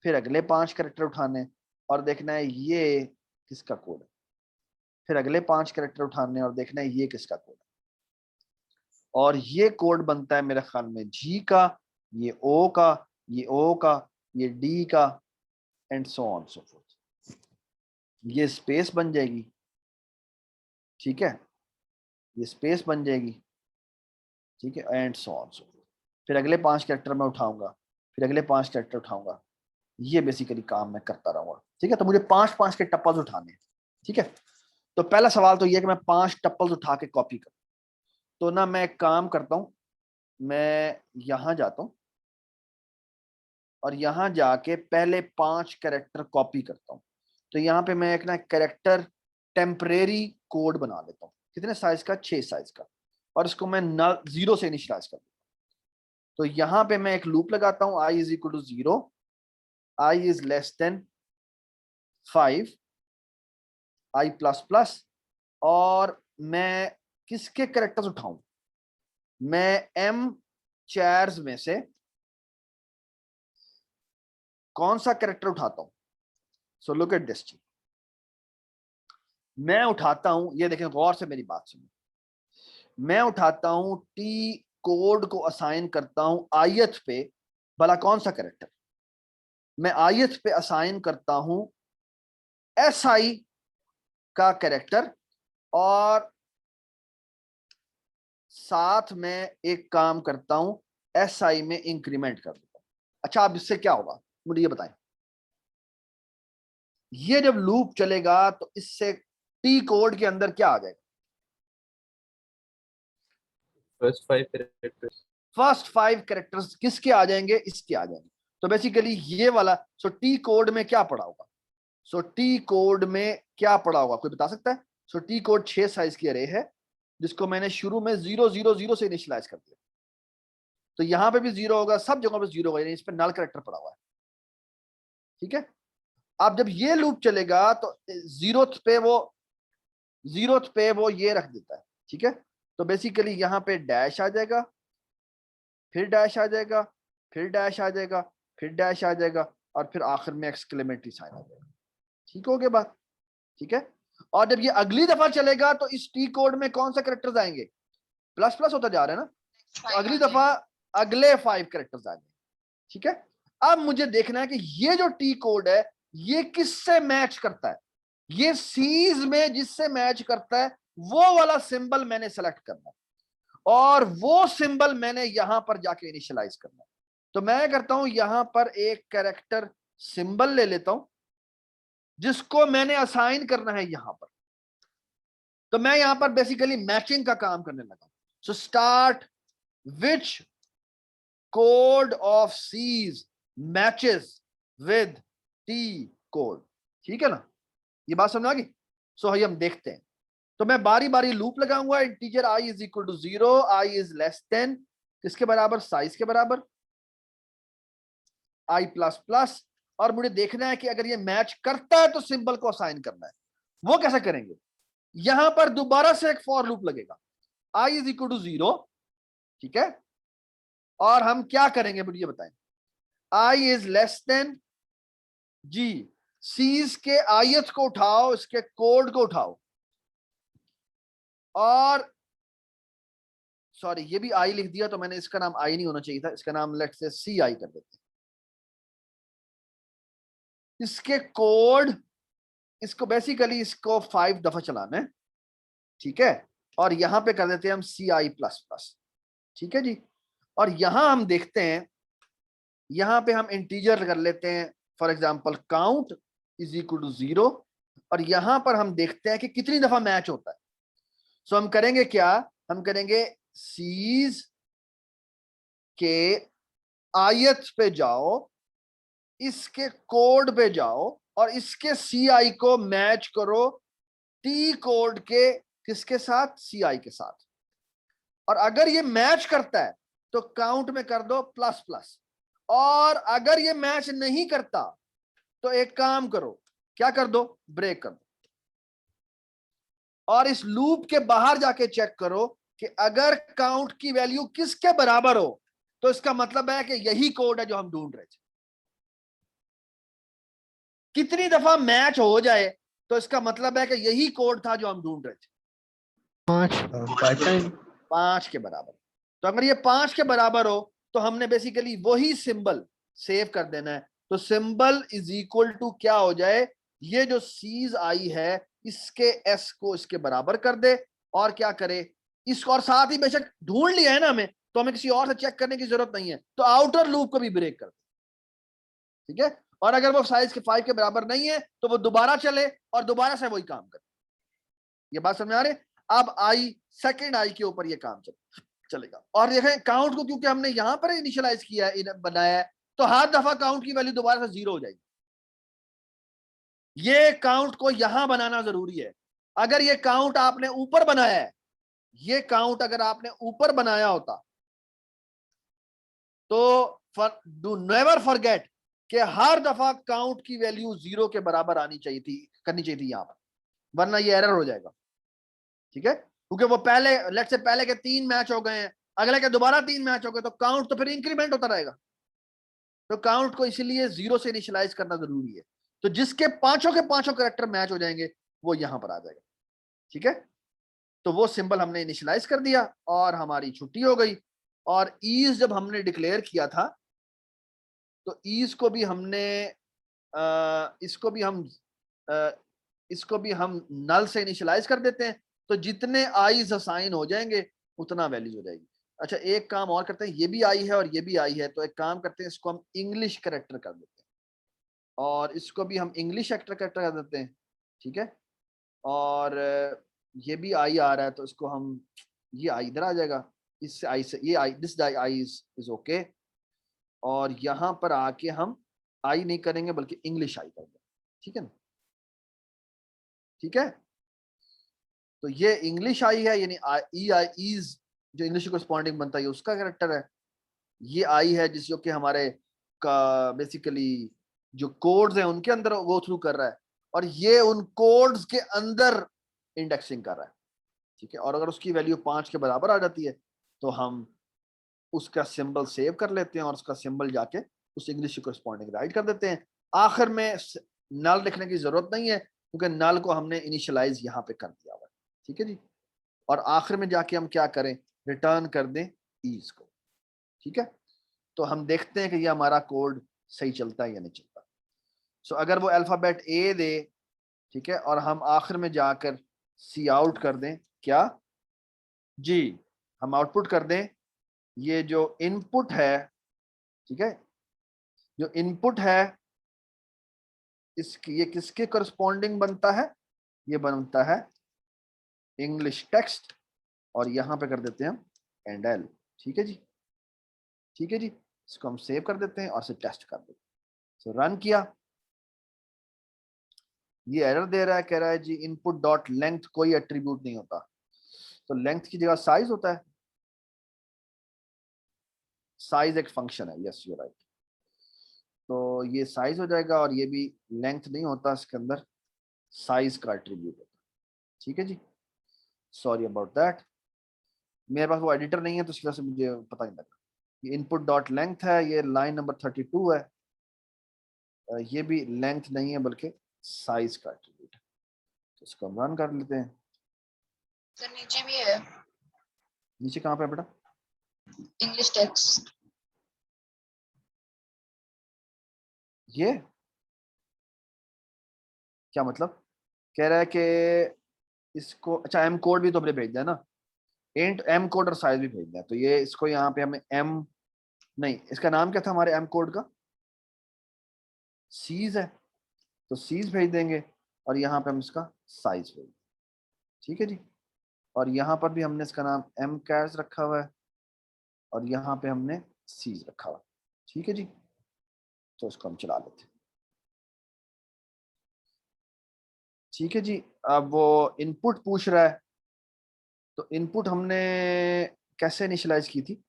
फिर अगले 5 कैरेक्टर उठाने और देखना है ये किसका कोड है, फिर अगले 5 कैरेक्टर उठाने और देखना है ये किसका कोड है। और ये कोड बनता है मेरे ख्याल में जी का, ये ओ का, ये ओ का, ये डी का, and so on so fourth. ये स्पेस बन जाएगी, ठीक है, ये स्पेस बन जाएगी, ठीक है, and so on so fourth. फिर अगले 5 कैरेक्टर मैं उठाऊंगा, फिर अगले 5 कैरेक्टर उठाऊंगा, ये बेसिकली काम मैं करता रहूंगा, ठीक है। तो मुझे 5-5 के टप्पल्स उठाने हैं, ठीक है। तो पहला सवाल तो ये कि मैं 5 टप्पल्स उठा के कॉपी करूं, तो ना मैं एक काम करता हूं, मैं यहां जाता हूं और यहां जाके पहले 5 कैरेक्टर कॉपी करता हूं। तो यहां पे मैं एक ना कैरेक्टर टेम्परेरी कोड बना लेता हूं, कितने साइज का, 6 साइज का, और इसको मैं 0 से इनिशियलाइज कर देता हूं। तो यहां पे मैं एक लूप लगाता हूं, i is equal to 0, i is less than 5, i plus plus, और मैं किसके कैरेक्टर्स उठाऊं, मैं m चेयर्स में से कौन सा कैरेक्टर उठाता हूं। सो लुक एट दिस, मैं उठाता हूं, ये देखें गौर से मेरी बात सुनिए, मैं उठाता हूं टी कोड को असाइन करता हूं आयत पे, भला कौन सा कैरेक्टर, मैं आयत पे असाइन करता हूं एस आई का कैरेक्टर, और साथ में एक काम करता हूं SI में इंक्रीमेंट कर दूंगा। अच्छा, अब इससे क्या होगा मुझे ये बताएं। ये जब लूप चलेगा तो इससे T कोड के अंदर क्या आ जाएगा? First 5 characters. फर्स्ट 5 कैरेक्टर्स किसके आ जाएंगे? इसके आ जाएंगे। तो बेसिकली ये वाला, सो T कोड में क्या पड़ा होगा? सो T कोड में क्या पड़ा होगा, कोई बता सकता है? सो T कोड 6 साइज की अरे है, जिसको मैंने शुरू में 0 0 0 से इनिशियलाइज कर दिया। तो यहां पे भी 0 होगा, सब जगहों पे 0 होगा, यानी इस पे नल कैरेक्टर पड़ा हुआ है। ठीक है, अब जब ये लूप चलेगा तो जीरोथ पे वो ये रख देता है। ठीक है, तो बेसिकली यहां पे डैश आ जाएगा, फिर डैश आ जाएगा, फिर डैश आ जाएगा, फिर डैश आ जाएगा, और फिर आखिर में एक्सक्लेमेटरी साइन आ जाएगा। ठीक हो गया बात? ठीक है, और जब ये अगली दफा चलेगा तो इस टी कोड में कौन सा कैरेक्टर्स आएंगे? प्लस प्लस होता जा रहा है ना, तो अगली दफा अगले 5 कैरेक्टर्स आएंगे। ठीक है, अब मुझे देखना है कि ये जो टी कोड है ये किससे मैच करता है। ये सीज में जिससे मैच करता है वो वाला सिंबल मैंने सेलेक्ट करना है, और वो सिंबल मैंने यहां पर जाके इनिशियलाइज करना है। तो मैं करता हूं, यहां पर एक कैरेक्टर सिंबल ले लेता हूं जिसको मैंने असाइन करना है यहां पर। तो मैं यहां पर बेसिकली मैचिंग का काम करने लगा। So start which code of cs matches with T code. ठीक है ना, ये बात समझ आ गई? सो आइए हम देखते हैं। तो मैं बारी बारी लूप लगाऊंगा। Integer I is equal to 0, I is less than किसके बराबर? साइज के बराबर, I प्लस प्लस। और मुझे देखना है कि अगर ये मैच करता है तो सिंबल को असाइन करना है। वो कैसे करेंगे? यहां पर दोबारा से एक फॉर लूप लगेगा, I इज इक्वल टू 0। ठीक है, और हम क्या करेंगे मुझे बताएं? I इज लेस देन जी, सीज के आयत को उठाओ, इसके कोड को उठाओ, और सॉरी ये भी आई लिख दिया, तो मैंने इसका नाम आई नहीं होना चाहिए था, इसका नाम लेट्स से सी आई कर देते हैं। इसके कोड, इसको बेसिकली इसको 5 दफा चलाना है। ठीक है, और यहां पे कर देते हैं हम CI प्लस प्लस। ठीक है जी, और यहां हम देखते हैं, यहां पे हम इंटीजर कर लेते हैं, for example count is equal to 0, और यहां पर हम देखते हैं कि कितनी दफा मैच होता है। सो हम करेंगे क्या, हम करेंगे सीज के आयत पे जाओ, इसके कोड पे जाओ, और इसके CI को मैच करो T कोड के किसके साथ? CI के साथ। और अगर ये मैच करता है तो काउंट में कर दो प्लस प्लस, और अगर ये मैच नहीं करता तो एक काम करो, क्या कर दो? ब्रेक कर दो। और इस लूप के बाहर जाके चेक करो कि अगर काउंट की वैल्यू किसके बराबर हो तो इसका मतलब है कि यही कोड है जो हम ढूंढ रहे थे। कितनी दफा मैच हो जाए तो इसका मतलब है कि यही कोड था जो हम ढूंढ रहे थे। 5 के बराबर। तो अगर ये 5 के बराबर हो तो हमने बेसिकली वही सिंबल सेव कर देना है। तो सिंबल इज इक्वल टू क्या हो जाए, ये जो सीज आई है इसके एस को इसके बराबर कर दे, और क्या करे इसको, और साथ ही बेशक ढूंढ लिया है ना हमें, तो हमें किसी और से चेक करने की जरूरत नहीं है, तो आउटर लूप को भी ब्रेक कर दे। ठीक है, और अगर वो साइज के 5 के बराबर नहीं है तो वो दोबारा चले और दोबारा से वही काम करे। ये बात समझ आ रही? अब आई सेकंड आई के ऊपर ये काम चलेगा। और देखें काउंट को क्योंकि हमने यहां पर इनिशियलाइज किया है, बनाया है, तो हर दफा काउंट की वैल्यू दोबारा से 0 हो जाएगी। ये काउंट को यहां बनाना जरूरी है। अगर ये काउंट आपने ऊपर बनाया है, ये काउंट अगर आपने ऊपर बनाया होता तो डू नेवर फॉरगेट कि हर दफा काउंट की वैल्यू 0 के बराबर आनी चाहिए थी, करनी चाहिए थी यहां पर, वरना ये एरर हो जाएगा। ठीक है, क्योंकि वो पहले लेट से पहले के 3 मैच हो गए हैं, अगले के दोबारा 3 मैच हो गए, तो काउंट तो फिर इंक्रीमेंट होता रहेगा। तो काउंट को इसलिए 0 से इनिशियलाइज करना जरूरी है। तो जिसके पांचों के पांचों कैरेक्टर मैच हो जाएंगे वो यहां पर आ जाएगा। ठीक है, तो वो सिंबल हमने इनिशियलाइज कर दिया और हमारी छुट्टी हो गई। और ईज जब हमने डिक्लेयर किया था तो ईज को भी हमने इसको भी हम नल से इनिशियलाइज कर देते हैं, तो जितने आईज असाइन हो जाएंगे उतना वैल्यूज हो जाएगी। अच्छा एक काम और करते हैं, ये भी आई है और ये भी आई है, तो एक काम करते हैं, इसको हम इंग्लिश करेक्टर कर देते हैं और इसको भी हम इंग्लिश एक्टर करेक्टर कर देते हैं, ठीक है। और ये भी आई आ रहा है तो इसको हम, ये आई इधर आ जाएगा, इससे आई से ये आई, दिस आई इज ओके। और यहाँ पर आके हम आई नहीं करेंगे बल्कि इंग्लिश आई करेंगे, ठीक है ना, ठीक है। तो ये इंग्लिश आई है, यानी ई आई इज जो इंग्लिश कोरस्पॉन्डिंग बनता है उसका कैरेक्टर है। ये आई है जिस जो कि हमारे का बेसिकली जो कोड्स हैं उनके अंदर गो थ्रू कर रहा है, और ये उन कोड्स के अंदर इंडेक्सिंग कर रहा है, ठीक है। और अगर उसकी वैल्यू 5 के बराबर आ जाती है तो हम उसका सिंबल सेव कर लेते हैं और उसका सिंबल जाके उस इंग्लिश कोरस्पॉन्डिंग राइट कर देते हैं। आखिर में नल लिखने की जरूरत नहीं है क्योंकि नल को हमने इनिशियलाइज यहाँ पे कर दिया हुआ है, ठीक है जी। और आखिर में जाके हम क्या करें, रिटर्न कर दें ईज को, ठीक है। तो हम देखते हैं कि ये हमारा कोड सही चलता है या नहीं चलता। सो अगर वो अल्फाबेट ए दे, ठीक है, और हम आखिर में जाकर सी आउट कर दें, क्या जी, हम आउटपुट कर दें, ये जो इनपुट है, ठीक है, जो इनपुट है इसकी, ये किसके करस्पॉन्डिंग बनता है, ये बनता है इंग्लिश टेक्स्ट, और यहां पे कर देते हैं हम एंड एल, ठीक है जी, ठीक है जी। इसको हम सेव कर देते हैं और इसे टेस्ट कर देते हैं। सो रन किया, ये एरर दे रहा है, कह रहा है जी इनपुट डॉट लेंथ कोई एट्रीब्यूट नहीं होता, तो लेंथ की जगह साइज होता है, साइज एक फंक्शन है, यस यू राइट। तो ये साइज हो जाएगा और ये भी लेंथ नहीं होता, इसके अंदर साइज का एट्रीब्यूट होता है, ठीक है जी। सॉरी अबाउट दैट, मेरे पास वो एडिटर नहीं है तो इसकी वजह से मुझे पता नहीं लगा। ये इनपुट डॉट लेंथ है, ये लाइन नंबर 32 है, ये भी लेंथ नहीं है बल्कि साइज का एट्रीब्यूट है। तो इसको हम रन कर लेते हैं। सर नीचे भी है, नीचे कहाँ पे है बेटा? English text. ये क्या मतलब, कह रहा है कि इसको, अच्छा एम कोड भी तो अपने भेज दिया ना, इंट एम कोड और साइज भी भेज दिया, तो ये इसको यहाँ पे हमें एम, नहीं इसका नाम क्या था हमारे एम कोड का, सीज है, तो सीज भेज देंगे और यहाँ पे हम इसका साइज भेज देंगे, ठीक है जी। और यहाँ पर भी हमने इसका नाम एम कैश रखा हुआ है और यहाँ पे हमने सीज रखा हुआ है, ठीक है जी। तो इसको हम चला लेते हैं, ठीक है जी। अब वो इनपुट पूछ रहा है, तो इनपुट हमने कैसे इनिशियलाइज की थी,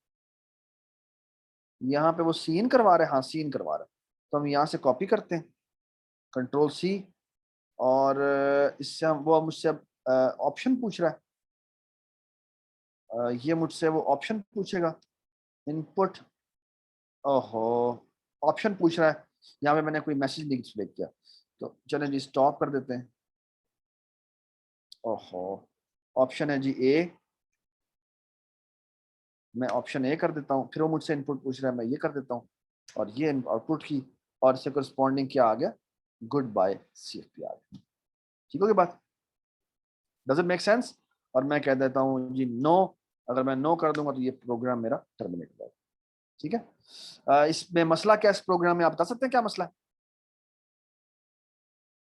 यहाँ पे वो सीन करवा रहे हैं, हाँ सीन करवा रहे हैं, तो हम यहाँ से कॉपी करते हैं, कंट्रोल सी, और इससे हम, वो मुझसे ऑप्शन पूछ रहा है, ये मुझसे वो ऑप्शन पूछेगा, इनपुट, ओहो ऑप्शन पूछ रहा है, यहाँ पे मैंने कोई मैसेज नहीं डिस्प्ले किया, तो चलें जी स्टॉप कर देते हैं। ओहो ऑप्शन है जी ए, मैं ऑप्शन ए कर देता हूँ, फिर वो मुझसे इनपुट पूछ रहा है, मैं ये कर देता हूँ, और ये आउटपुट की, और इससे करस्पॉन्डिंग क्या आ गया, गुड बाय CFP आ गया, ठीक होगी बात, डज इट मेक सेंस। और मैं कह देता हूँ जी नो, अगर मैं नो कर दूंगा तो ये प्रोग्राम मेरा टर्मिनेट हो जाएगा, ठीक है। इसमें मसला क्या, इस प्रोग्राम में आप बता सकते हैं क्या मसला है?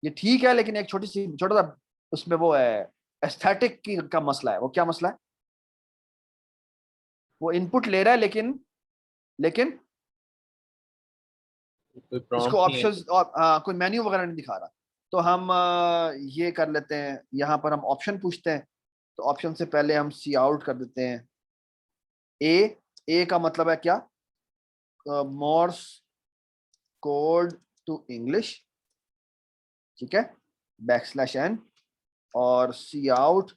ये ठीक है लेकिन एक छोटा सा उसमें वो है, एस्थेटिक की का मसला है। वो क्या मसला है, वो इनपुट ले रहा है लेकिन कोई इसको प्रॉम्प्ट नहीं है। ऑप्शंस और कोई मेन्यू वगैरह नहीं दिखा रहा, तो हम ये कर लेते हैं, यहाँ पर हम ऑप्शन पूछते हैं, तो ऑप्शन से पहले हम सी आउट कर देते हैं ए का मतलब है क्या, मोर्स कोड टू इंग्लिश, ठीक है, \n, और सी आउट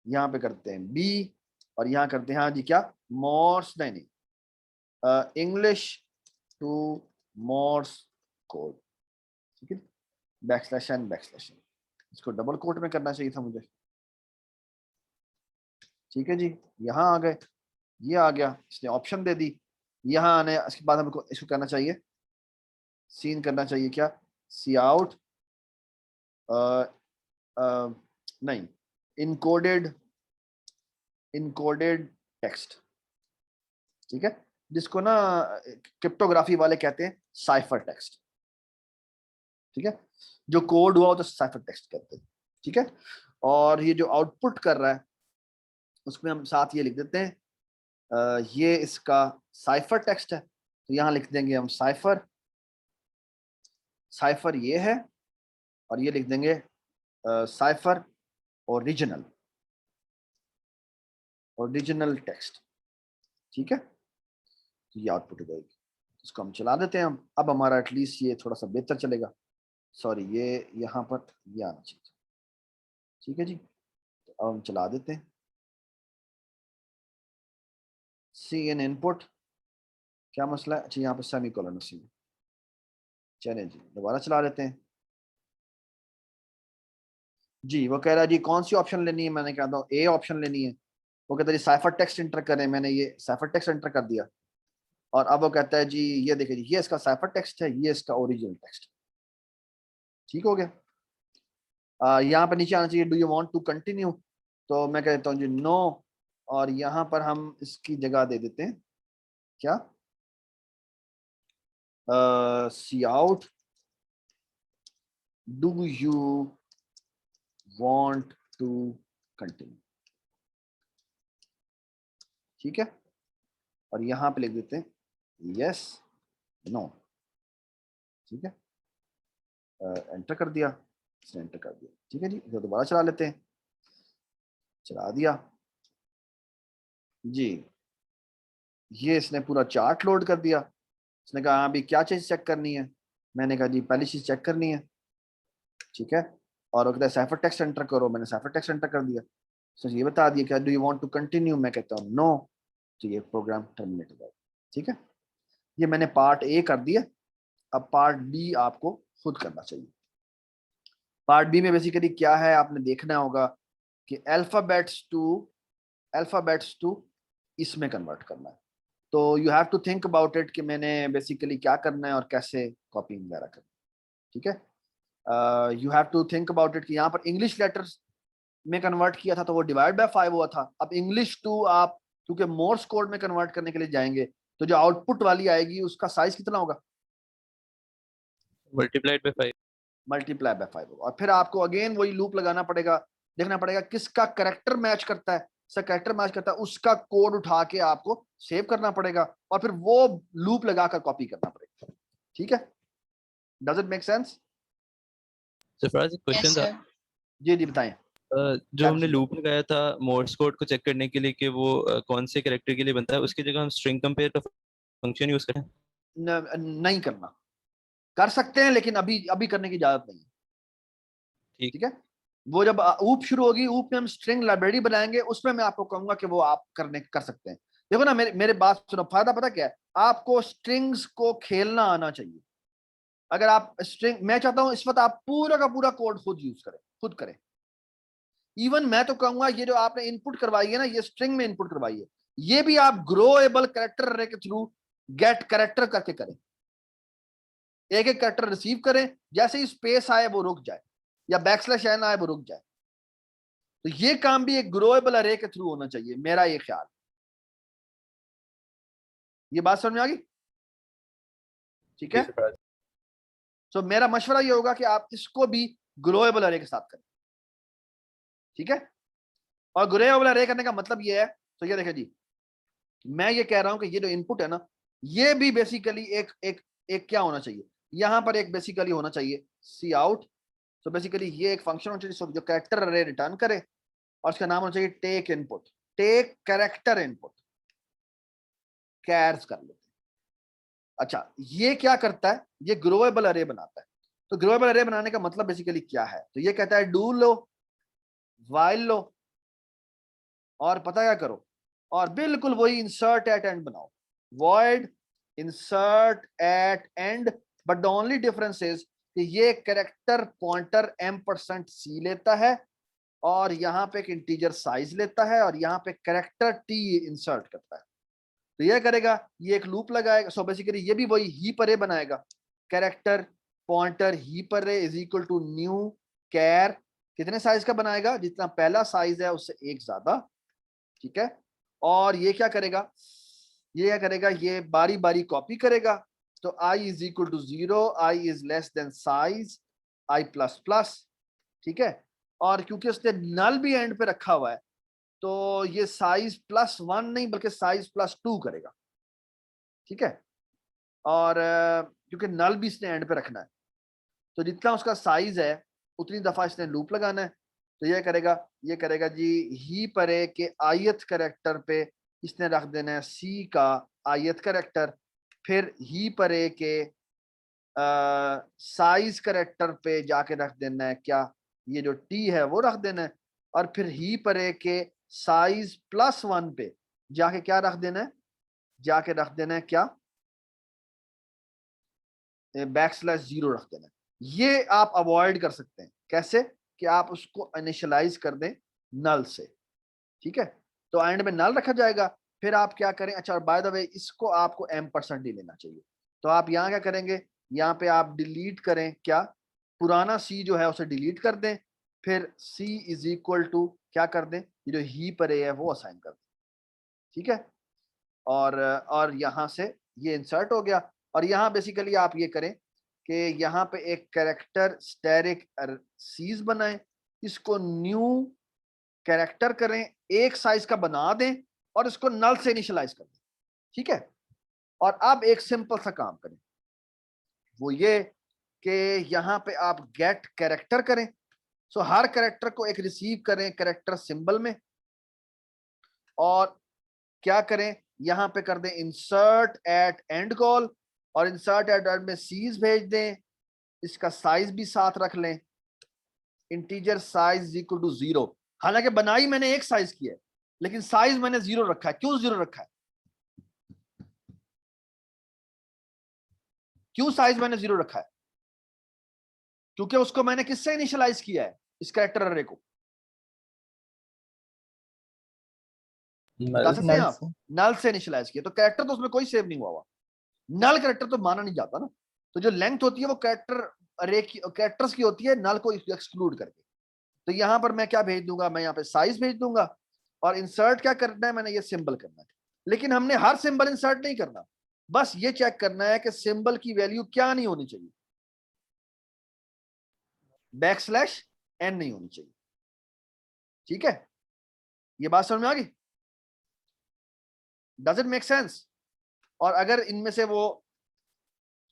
यहाँ पे करते हैं बी, और यहाँ करते हैं हाँ जी क्या, मोर्स नहीं इंग्लिश टू मोर्स कोड, ठीक है, \n, इसको डबल कोट में करना चाहिए था मुझे, ठीक है जी। यहाँ आ गए, ये आ गया, इसने ऑप्शन दे दी, यहाँ आने इसके बाद हमको इसको करना चाहिए, सीन करना चाहिए क्या, सी आउट नहीं, इनकोडेड टेक्स्ट, ठीक है, जिसको ना क्रिप्टोग्राफी वाले कहते हैं साइफर टेक्स्ट। ठीक है, जो कोड हुआ तो साइफर टेक्स्ट कहते हैं। ठीक है, और ये जो आउटपुट कर रहा है उसमें हम साथ ये लिख देते हैं ये इसका साइफर टेक्स्ट है, तो यहाँ लिख देंगे हम साइफर, साइफर ये है, और ये लिख देंगे साइफर ओरिजिनल, ओरिजिनल टेक्स्ट। ठीक है, तो ये आउटपुट हो जाएगी। इसको हम चला देते हैं हम, अब हमारा एटलीस्ट ये थोड़ा सा बेहतर चलेगा। सॉरी, ये यहाँ पर ये आना चाहिए। ठीक है जी, तो अब हम चला देते हैं। सी इन इनपुट, क्या मसला है? अच्छा, यहाँ पर सेमी कोलन सी। चलिए जी, दोबारा चला देते हैं जी। वो कह रहा है जी कौन सी ऑप्शन लेनी है, मैंने कहा था ए ऑप्शन लेनी है। वो कहता है जी साइफर टेक्स्ट एंटर करें, मैंने ये साइफर टेक्स्ट एंटर कर दिया। और अब वो कहता है जी ये देखिए जी, ये इसका साइफर टेक्स्ट है, ये इसका ओरिजिनल टेक्स्ट। ठीक हो गया। यहाँ पर नीचे आना चाहिए do you want to continue, तो मैं कहता हूँ जी नो, और यहाँ पर हम इसकी जगह दे देते हैं क्या, cout do you want to continue. ठीक है, और यहाँ पे लिख देते हैं यस नो। ठीक है, एंटर कर दिया, इसने एंटर कर दिया। ठीक है जी, इसे दोबारा चला लेते हैं। चला दिया जी, ये इसने पूरा चार्ट लोड कर दिया। इसने कहा हाँ अभी क्या चीज चेक करनी है, मैंने कहा जी पहली चीज चेक करनी है। ठीक है, और वो कहता है साइफर टेक्स्ट एंटर करो, मैंने साइफर टेक्स्ट एंटर कर दिया। तो ये बता दिया क्या do you want to continue, मैं कहता हूँ नो, तो ये प्रोग्राम टर्मिनेट हो जाएगा। ठीक है, ये मैंने पार्ट ए कर दिया। अब पार्ट बी आपको खुद करना चाहिए। पार्ट बी में बेसिकली क्या है आपने देखना होगा कि अल्फाबेट्स टू इसमें कन्वर्ट करना है। तो you have to think about it कि मैंने बेसिकली क्या करना है और कैसे कॉपिंग वगैरह करना है। ठीक है, you have to think about it कि यहाँ पर इंग्लिश लेटर्स में कन्वर्ट किया था तो वो डिवाइड बाय 5 हुआ था। अब इंग्लिश टू आप क्योंकि मोर्स कोड में कन्वर्ट करने के लिए जाएंगे तो जो आउटपुट वाली आएगी उसका साइज कितना होगा, मल्टीप्लाइड बाय 5, मल्टीप्लाई बाय 5 होगा। और फिर आपको अगेन वही लूप लगाना पड़ेगा, देखना पड़ेगा किसका कैरेक्टर मैच करता है, कैरेक्टर मैच करता है उसका कोड उठा के आपको सेव करना पड़ेगा और फिर वो लूप लगाकर कॉपी करना पड़ेगा। ठीक है, does it make sense? Sarfaraz एक क्वेश्चन Yes, था। sir. जी जी बताएं। जो हमने लूप लगाया था मोर्स कोड को चेक करने के लिए कि वो कौन से कैरेक्टर के लिए बनता है, उसकी जगह हम स्ट्रिंग कंपेयर का फंक्शन यूज करें? नहीं करना, कर सकते हैं लेकिन अभी अभी करने की इजाजत नहीं है। ठीक है, वो जब ऊप शुरू होगी, ऊप में हम स्ट्रिंग लाइब्रेरी बनाएंगे, उसमें मैं आपको कहूंगा कि वो आप कर सकते हैं। देखो ना, मेरे बात सुनो, फायदा पता क्या है, आपको स्ट्रिंग्स को खेलना आना चाहिए। अगर आप स्ट्रिंग, मैं चाहता हूं इस वक्त आप पूरा का पूरा कोड खुद यूज करें, खुद करें। इवन मैं तो कहूंगा ये जो आपने इनपुट करवाई है ना, ये स्ट्रिंग में इनपुट करवाई है, ये भी आप ग्रोएबल कैरेक्टर अरे के थ्रू गेट कैरेक्टर करके करें। एक एक कैरेक्टर रिसीव करें, जैसे ही स्पेस आए वो रुक जाए या बैकस्लैश एन आए वो रुक जाए। तो ये काम भी एक ग्रोएबल अरे के थ्रू होना चाहिए, मेरा ये ख्याल। ये बात समझ में आ गई? ठीक है, तो मेरा मशवरा ये होगा कि आप इसको भी ग्रोएबल अरे के साथ करें। ठीक है, और ग्रोएबल अरे करने का मतलब ये है, तो ये देखिए जी, मैं ये कह रहा हूं कि ये जो इनपुट है ना, ये भी बेसिकली एक क्या होना चाहिए, यहां पर एक बेसिकली होना चाहिए सी आउट। तो बेसिकली ये एक फंक्शन होना चाहिए जो कैरेक्टर अरे रिटर्न करे और उसका नाम होना चाहिए take input, take character input, chars कर लेते हैं। अच्छा, ये क्या करता है, ये ग्रोएबल अरे बनाता है। तो ग्रोएबल अरे बनाने का मतलब बेसिकली क्या है, तो ये कहता है डू लो, वाइल लो, और पता क्या करो, और बिल्कुल वही इंसर्ट एट एंड बनाओ, void insert at end, but the only difference is कि ये कैरेक्टर पॉइंटर %c लेता है और यहाँ पे एक इंटीजर साइज लेता है और यहाँ पे कैरेक्टर t इंसर्ट करता है। तो ये करेगा, ये एक लूप लगाएगा। सो बेसिकली ये भी वही हीप अरे बनाएगा, कैरेक्टर पॉइंटर हीप अरे इज इक्वल टू न्यू कैर, कितने साइज का बनाएगा, जितना पहला साइज है उससे एक ज्यादा। ठीक है, और ये क्या करेगा, ये क्या करेगा, ये बारी बारी कॉपी करेगा। तो i is equal to 0, i is less than size i plus plus, ठीक है। और क्योंकि उसने नल भी एंड पे रखा हुआ है तो ये साइज +1 नहीं बल्कि साइज +2 करेगा, ठीक है। और क्योंकि नल भी इसने एंड पे रखना है तो जितना उसका साइज है उतनी दफा इसने लूप लगाना है। तो ये करेगा जी ही परे के आयत कैरेक्टर पे इसने रख देना है सी का आयत कैरेक्टर, फिर ही परे के साइज कैरेक्टर पे जाके रख देना है क्या, ये जो टी है वो रख देना है, और फिर ही परे के साइज +1 पे जाके क्या रख देना है, जाके रख देना है क्या, \0 रख देना है। ये आप अवॉइड कर सकते हैं कैसे, कि आप उसको इनिशियलाइज कर दें नल से, ठीक है। तो एंड में नल रखा जाएगा, फिर आप क्या करें, अच्छा बाय द वे इसको आपको m% ही लेना चाहिए। तो आप यहाँ क्या करेंगे, यहाँ पे आप डिलीट करें क्या, पुराना c जो है उसे डिलीट कर दें, फिर c इज इक्वल टू क्या कर दें, ये जो ही पर है वो असाइन कर दें, ठीक है। और यहाँ से ये इंसर्ट हो गया। और यहाँ बेसिकली आप ये करें कि यहाँ पे एक कैरेक्टर स्टैरिक सीज बनाएं, इसको न्यू कैरेक्टर करें, एक साइज का बना दें और इसको नल से इनिशियलाइज कर दें, ठीक है। और अब एक सिंपल सा काम करें, वो ये कि यहाँ पे आप गेट कैरेक्टर करें। सो हर कैरेक्टर को एक रिसीव करें कैरेक्टर सिंबल में, और क्या करें, यहाँ पे कर दें इंसर्ट एट एंड कॉल, और इंसर्ट एट एंड में सीज भेज दें, इसका साइज भी साथ रख लें, इंटीजर साइज इक्वल टू 0। हालांकि बनाई मैंने एक साइज की है लेकिन साइज मैंने 0 रखा है। क्यों 0 रखा है, क्यों साइज मैंने 0 रखा है, क्योंकि उसको मैंने किससे इनिशियलाइज किया है, इस कैरेक्टर अरे को, बता सकते हैं आप, नल से इनिशियलाइज किया। तो कैरेक्टर तो उसमें कोई सेव नहीं हुआ, नल कैरेक्टर तो माना नहीं जाता ना। तो जो लेंथ होती है वो कैरेक्टर अरे की कैरेक्टर्स की होती है, नल को एक्सक्लूड करके। तो यहां पर मैं क्या भेज दूंगा, मैं यहाँ पे साइज भेज दूंगा, और इंसर्ट क्या करना है, मैंने ये सिंबल करना है। लेकिन हमने हर सिंबल इंसर्ट नहीं करना, बस ये चेक करना है कि सिंबल की वैल्यू क्या नहीं होनी चाहिए, \n नहीं होनी चाहिए, ठीक है। ये बात समझ में आ गई, डज इट मेक सेंस। और अगर इनमें से वो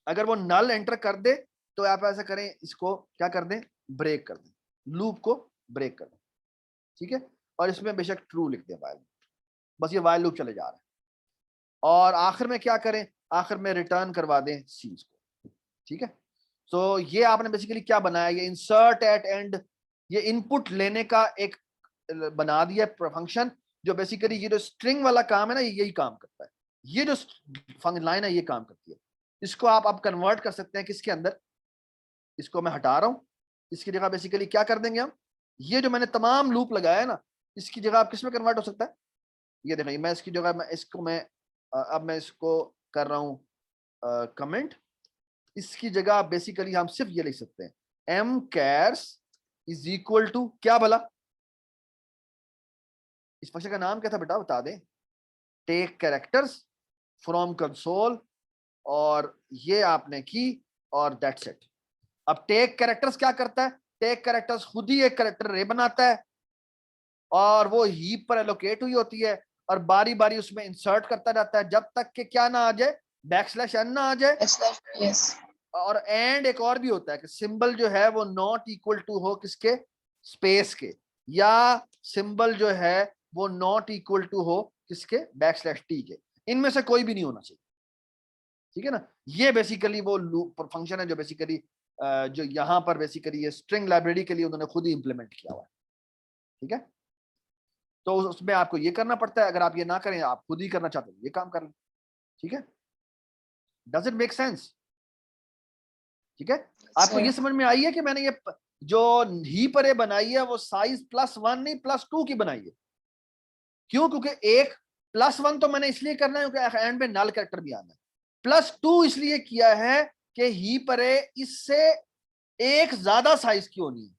अगर वो नल एंटर कर दे तो आप ऐसा करें, इसको क्या कर दें, ब्रेक कर दें, लूप को ब्रेक कर दें, ठीक है। और इसमें बेशक ट्रू लिख दें वाइल, बस ये वाइल लूप चले जा रहा है। और आखिर में क्या करें, आखिर में रिटर्न करवा दें सीज को, ठीक है। तो ये आपने बेसिकली क्या बनाया, ये इंसर्ट एट एंड, ये इनपुट लेने का एक बना दिया फंक्शन, जो बेसिकली ये जो स्ट्रिंग वाला काम है ना, यही काम करता है। ये जो लाइन है ये काम करती है। इसको आप अब कन्वर्ट कर सकते हैं किसके अंदर, इसको मैं हटा रहा हूं, इसकी जगह बेसिकली क्या कर देंगे हम, ये जो मैंने तमाम लूप लगाया है ना, इसकी जगह आप किस में कन्वर्ट हो सकता है, ये देखिए मैं इसकी जगह अब मैं इसको कर रहा हूं कमेंट। इसकी जगह बेसिकली हम सिर्फ ये लिख सकते हैं mchars इज इक्वल टू क्या भला, इस फंक्शन का नाम क्या था बेटा बता दें, टेक कैरेक्टर्स फ्रॉम कंसोल, और ये आपने की, और दैट्स इट। अब टेक कैरेक्टर्स क्या करता है, टेक कैरेक्टर्स खुद ही एक कैरेक्टर रे बनाता है, और वो हीप पर एलोकेट हुई होती है, और बारी बारी उसमें इंसर्ट करता जाता है जब तक कि क्या ना आ जाए, \n ना आ जाए। Yes. और एंड एक और भी होता है कि सिंबल जो है वो नॉट इक्वल टू हो किसके, स्पेस के, या सिंबल जो है वो नॉट इक्वल टू हो किसके, \t के। इनमें से कोई भी नहीं होना चाहिए, ठीक है ना। ये बेसिकली वो लूप फंक्शन है जो बेसिकली जो यहाँ पर बेसिकली ये स्ट्रिंग लाइब्रेरी के लिए उन्होंने खुद ही इंप्लीमेंट किया हुआ है, ठीक है। तो उसमें आपको ये करना पड़ता है, अगर आप ये ना करें, आप खुद ही करना चाहते हैं ये काम कर लें, ठीक है। डज इट मेक सेंस, ठीक है। आपको ये समझ में आई है कि मैंने ये जो ही परे बनाई है वो साइज +1 नहीं +2 की बनाई है। क्यों, क्योंकि एक +1 तो मैंने इसलिए करना है क्योंकि एंड में नल कैरेक्टर भी आना है, +2 इसलिए किया है कि ही परे इससे एक ज्यादा साइज की होनी है,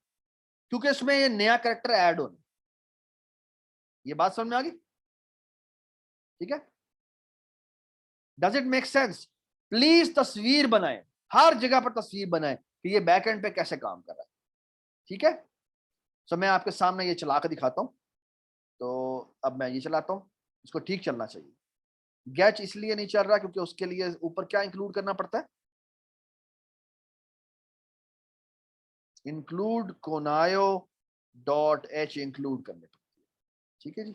क्योंकि इसमें ये नया कैरेक्टर ऐड होना। ये बात समझ में आ गई, ठीक है। Does it make sense? Please तस्वीर बनाए, हर जगह पर तस्वीर बनाए कि ये बैकएंड पे कैसे काम कर रहा है। ठीक है, सो मैं आपके सामने ये चला कर दिखाता हूं। तो अब मैं ये चलाता हूं, इसको ठीक चलना चाहिए। गैच इसलिए नहीं चल रहा क्योंकि उसके लिए ऊपर क्या इंक्लूड करना पड़ता है, include conio dot H include करने पड़ती है। ठीक है जी,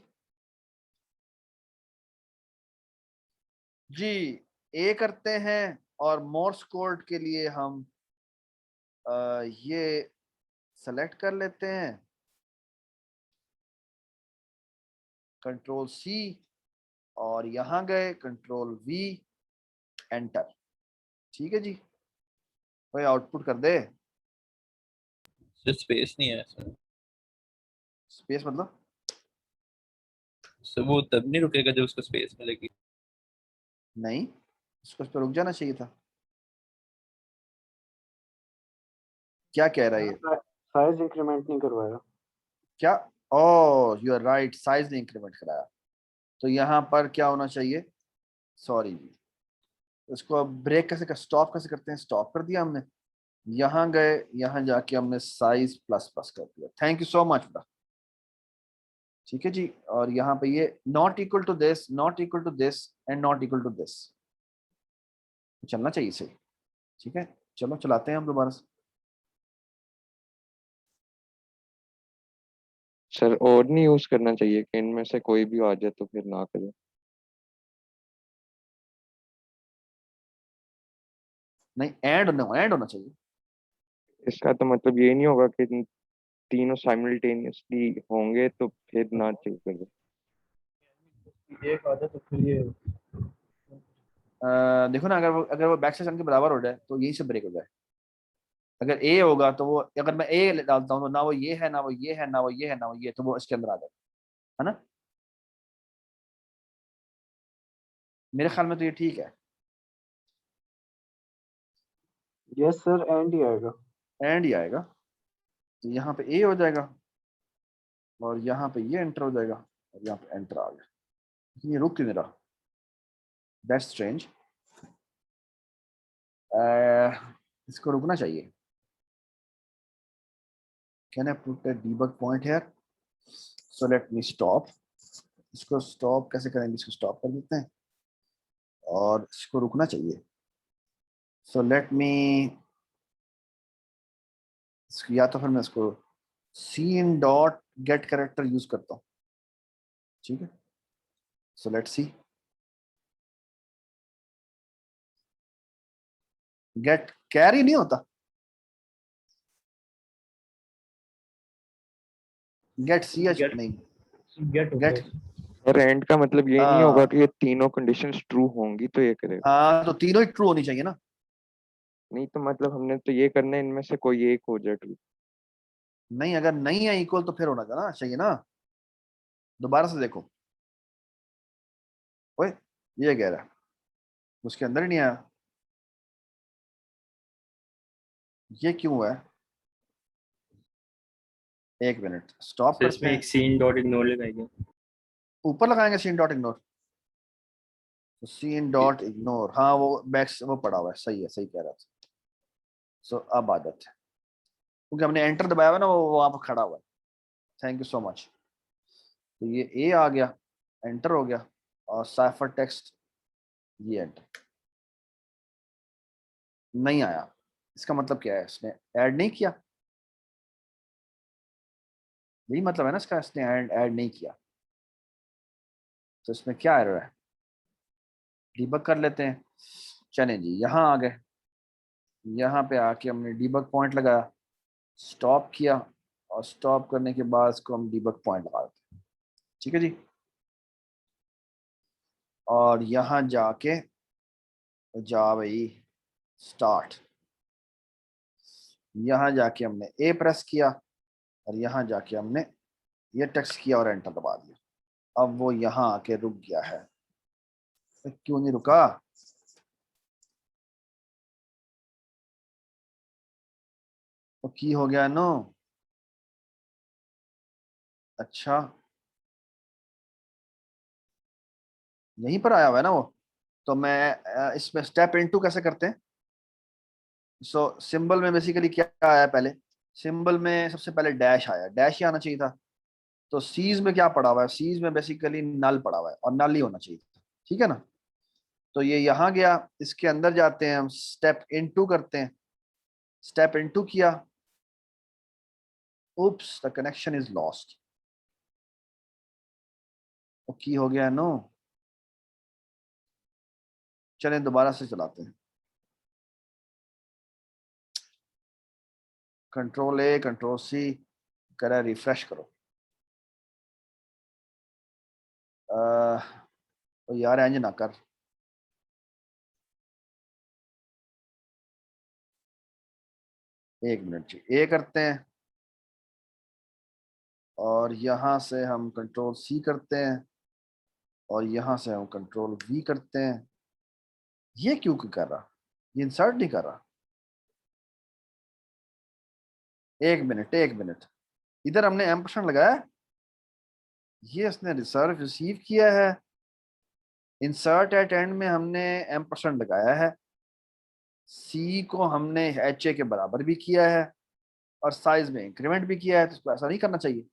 जी ए करते हैं और मोर्स कोड के लिए हम ये सेलेक्ट कर लेते हैं, कंट्रोल सी, और यहां गए कंट्रोल वी, एंटर। ठीक है जी, भाई आउटपुट कर दे। स्पेस नहीं है सर। स्पेस मतलब सर वो तब नहीं रुकेगा जब उसको स्पेस मिलेगी। नहीं, इसको इस पर रुक जाना चाहिए था। क्या कह रहा है ये? साइज इंक्रीमेंट नहीं करवाया क्या? ओ यू आर राइट, साइज ने इंक्रीमेंट कराया। तो यहाँ पर क्या होना चाहिए, सॉरी जी, इसको अब ब्रेक कैसे कर, स्टॉप कैसे करते हैं, स्टॉप कर दिया हमने, यहाँ गए, यहाँ जाके हमने साइज प्लस प्लस कर दिया। थैंक यू सो मच बेटा। ठीक है जी, और यहाँ पे ये not equal to this, not equal to this and not equal to this चलना चाहिए सही। ठीक है, चलो चलाते हैं हम दोबारा से। सर और नहीं यूज करना चाहिए कि इनमें से कोई भी आ जाए तो फिर ना करें? नहीं, ऐड होना चाहिए। इसका तो मतलब ये नहीं होगा कि तीनों साइमल्टेनियसली होंगे तो फिर ना चेक करें? एक आधा तो फिर ये देखो ना, अगर वो बैक सेक्शन के बराबर हो जाए तो यहीं से ब्रेक हो जाए। अगर ए होगा तो वो, अगर मैं ए डालता हूँ तो ना वो ये है, ना वो ये है, ना वो ये है, ना वो ये, तो वो इसके अंदर आ जाए, है ना। मेरे ख्याल में तो ये ठीक है। यस सर, एंड ही आएगा। एंड ही आएगा, तो यहाँ पे ए हो जाएगा और यहाँ पे ये एंटर हो जाएगा और यहाँ पे एंटर आ गया। लेकिन ये रुक क्यों नहीं रहा, दैट्स स्ट्रेंज। इसको रुकना चाहिए। Can I put a debug point here, so let me stop. इसको स्टॉप कैसे करेंगे, इसको स्टॉप कर देते हैं और इसको रुकना चाहिए। सो लेट मी, या तो फिर मैं इसको cin dot get character use करता हूँ। ठीक है, सो लेट सी, गेट कैरी नहीं होता, गेट सी एच गेट नहीं, गेट होता गेट। है। और एंड का मतलब ये नहीं होगा कि ये तीनों कंडीशंस ट्रू होंगी तो ये करेगा? हाँ, तो तीनों ही ट्रू होनी चाहिए ना। नहीं तो मतलब हमने तो ये करना है इनमें से कोई एक हो जाए ट्रू। नहीं, अगर नहीं है इक्वल तो फिर होना चाहिए ना। दोबारा से देखो, ओए ये कह रहा है उसके अंदर ही नहीं आया, ये क्यों है? एक मिनट, स्टॉप सर करते इसमें हैं। एक सीन डॉट इग्नोर लगाएंगे। ऊपर लगाएंगे सीन डॉट इग्नोर, तो सीन डॉट इग्नोर, हाँ वो बैक वो पड़ा हुआ है, सही है, सही कह रहा था। सो अब आदत है, क्योंकि हमने एंटर दबाया हुआ ना, वो वहां पर खड़ा हुआ है। Thank you so much. तो ये ए आ गया, एंटर हो गया, और साइफर टेक्स्ट ये एंटर नहीं आया। इसका मतलब क्या है, इसने ऐड नहीं किया, यही मतलब है ना इसका, इसने ऐड नहीं किया। तो इसमें क्या एरर है, डीबग कर लेते हैं। चलें जी, यहाँ आ गए, यहाँ पे आके हमने डीबग पॉइंट लगाया, स्टॉप किया, और स्टॉप करने के बाद इसको हम डीबग पॉइंट लगा देते हैं। ठीक है जी, और यहाँ जाके जा भाई स्टार्ट, यहाँ जाके हमने ए प्रेस किया और यहाँ जाके हमने ये टेक्स्ट किया और एंटर दबा दिया। अब वो यहाँ आके रुक गया है, क्यों नहीं रुका? तो की हो गया नो, अच्छा यहीं पर आया हुआ है ना वो, तो मैं इसमें स्टेप इनटू कैसे करते हैं? सो सिंबल में बेसिकली क्या आया पहले? सिंबल में सबसे पहले डैश आया, डैश ही आना चाहिए था। तो सीज में क्या पड़ा हुआ है? सीज में बेसिकली नल पड़ा हुआ है और नल ही होना चाहिए था, ठीक है ना? तो ये यहाँ गया, इसके अंदर जाते हैं हम, स्टेप इनटू करते हैं, स्टेप इनटू किया, उप्स द कनेक्शन इज लॉस्ट। की हो गया नो। चलें दोबारा से चलाते हैं, कंट्रोल ए कंट्रोल सी करा, रिफ्रेश करो। तो यार एंज ना कर। एक मिनट जी, ए करते हैं और यहां से हम कंट्रोल सी करते हैं और यहां से हम कंट्रोल वी करते हैं। ये क्यों कर रहा? ये इंसर्ट नहीं कर रहा। एक मिनट, एक मिनट, इधर हमने एम्परसेंड लगाया, ये इसने रिजर्व रिसीव किया है। इंसर्ट एट एंड में हमने एम्परसेंड लगाया है, सी को हमने एच ए के बराबर भी किया है और साइज में इंक्रीमेंट भी किया है, तो इसको ऐसा नहीं करना चाहिए।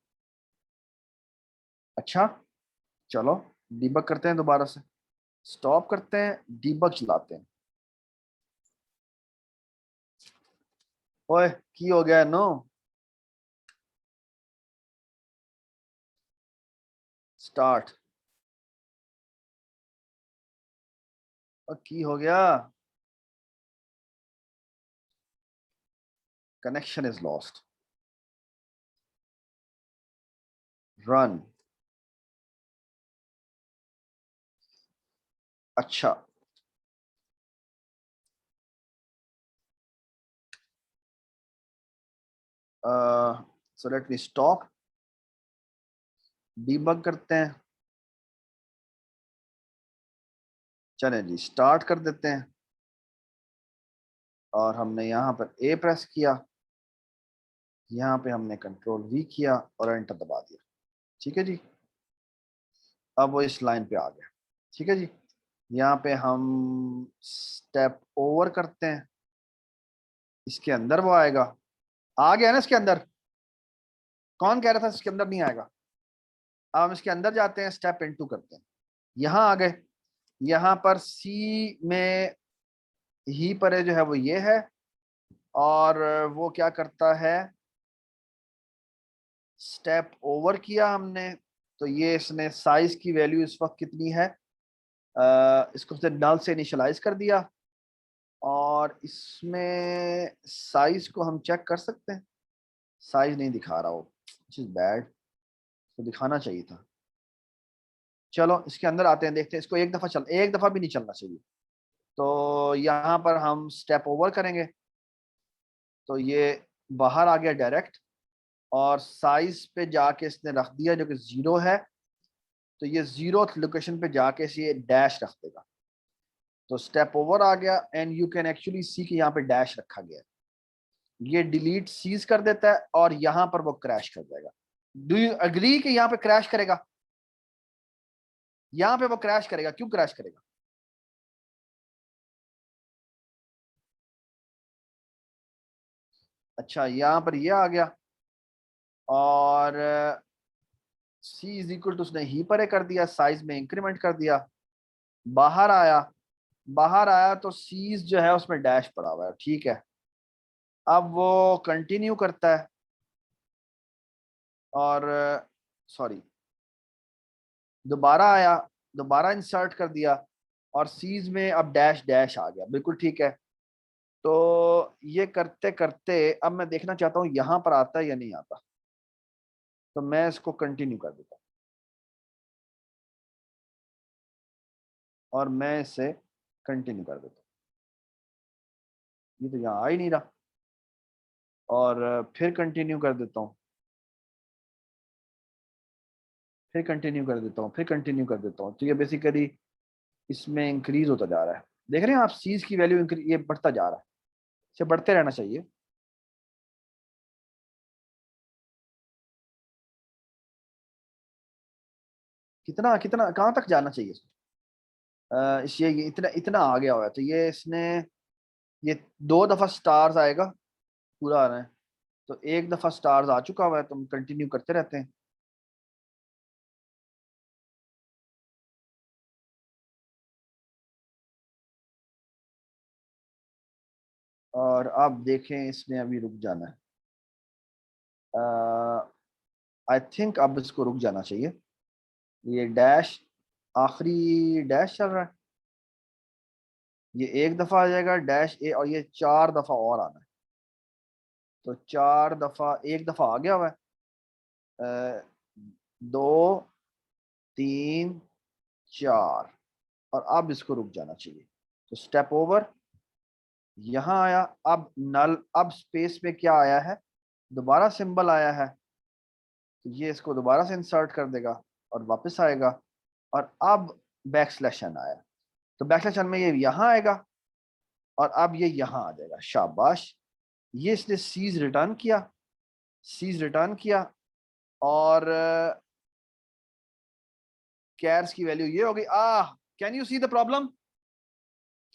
अच्छा चलो डीबग करते हैं दोबारा से, स्टॉप करते हैं, डीबग चलाते हैं। ओए की हो गया नो? स्टार्ट। और की हो गया, कनेक्शन इज लॉस्ट, रन। अच्छा so let me stop, debug करते हैं। चलें जी स्टार्ट कर देते हैं और हमने यहाँ पर ए प्रेस किया, यहाँ पे हमने कंट्रोल वी किया और एंटर दबा दिया, ठीक है जी। अब वो इस लाइन पे आ गया, ठीक है जी। यहाँ पे हम स्टेप ओवर करते हैं, इसके अंदर वो आएगा, आ गया ना इसके अंदर? कौन कह रहा था इसके अंदर नहीं आएगा? अब हम इसके अंदर जाते हैं, स्टेप इनटू करते हैं, यहाँ आ गए। यहाँ पर सी में ही पर जो है वो ये है और वो क्या करता है, स्टेप ओवर किया हमने, तो ये इसने साइज की वैल्यू इस वक्त कितनी है, इसको उसने नल से इनिशियलाइज कर दिया और इसमें साइज को हम चेक कर सकते हैं। साइज नहीं दिखा रहा वो, व्हिच इज बैड, तो दिखाना चाहिए था। चलो इसके अंदर आते हैं, देखते हैं इसको। एक दफा चल, एक दफा भी नहीं चलना चाहिए। तो यहाँ पर हम स्टेप ओवर करेंगे तो ये बाहर आ गया डायरेक्ट और साइज पे जाके इसने रख दिया जो कि 0 है, तो ये 0 लोकेशन पे जाके इसे डैश रख देगा। तो स्टेप ओवर आ गया एंड यू कैन एक्चुअली सी कि यहाँ पे डैश रखा गया है। ये डिलीट सीज कर देता है और यहाँ पर वो क्रैश कर जाएगा। डू यू अग्री कि यहाँ पे क्रैश करेगा? यहाँ पे वो क्रैश करेगा। क्यों क्रैश करेगा? अच्छा यहाँ पर ये आ गया और सी इज इक्वल टू, उसने ही परे कर दिया, साइज में इंक्रीमेंट कर दिया, बाहर आया, बाहर आया तो सीज जो है उसमें डैश पड़ा हुआ है, ठीक है। अब वो कंटिन्यू करता है और सॉरी दोबारा आया, दोबारा इंसर्ट कर दिया और सीज में अब डैश डैश आ गया, बिल्कुल ठीक है। तो ये करते करते अब मैं देखना चाहता हूँ यहाँ पर आता है या नहीं आता, तो मैं इसको कंटिन्यू कर देता हूँ और मैं इसे कंटिन्यू कर देता हूँ। ये तो यहाँ आ ही नहीं रहा और फिर कंटिन्यू कर देता हूँ, फिर कंटिन्यू कर देता हूँ, फिर कंटिन्यू कर देता हूँ। तो ये बेसिकली इसमें इंक्रीज होता जा रहा है। देख रहे हैं आप, सीज की वैल्यू ये बढ़ता जा रहा है, इसे बढ़ते रहना चाहिए। कितना कितना कहाँ तक जाना चाहिए इसको? ये इतना इतना आ गया हुआ है, तो ये इसने ये 2 दफा स्टार्स आएगा, पूरा आ रहा है, तो 1 दफा स्टार्स आ चुका हुआ है, तो हम कंटिन्यू करते रहते हैं। और अब देखें इसने अभी रुक जाना है, आई थिंक अब इसको रुक जाना चाहिए। ये डैश, आखिरी डैश चल रहा है, ये 1 दफा आ जाएगा डैश ए, और ये 4 दफा और आना है, तो 4 दफा, 1 दफा आ गया हुआ है, 2 3 4, और अब इसको रुक जाना चाहिए। तो स्टेप ओवर, यहाँ आया, अब नल, अब स्पेस में क्या आया है, दोबारा सिंबल आया है, तो ये इसको दोबारा से इंसर्ट कर देगा और वापस आएगा, और अब बैकस्लैश एन आया, तो बैकस्लैश एन में ये यहाँ आएगा और अब ये यहाँ आ जाएगा। शाबाश, ये इसने सीज रिटर्न किया, सीज रिटर्न किया, और कैर्स की वैल्यू ये हो गई। Can you see the problem,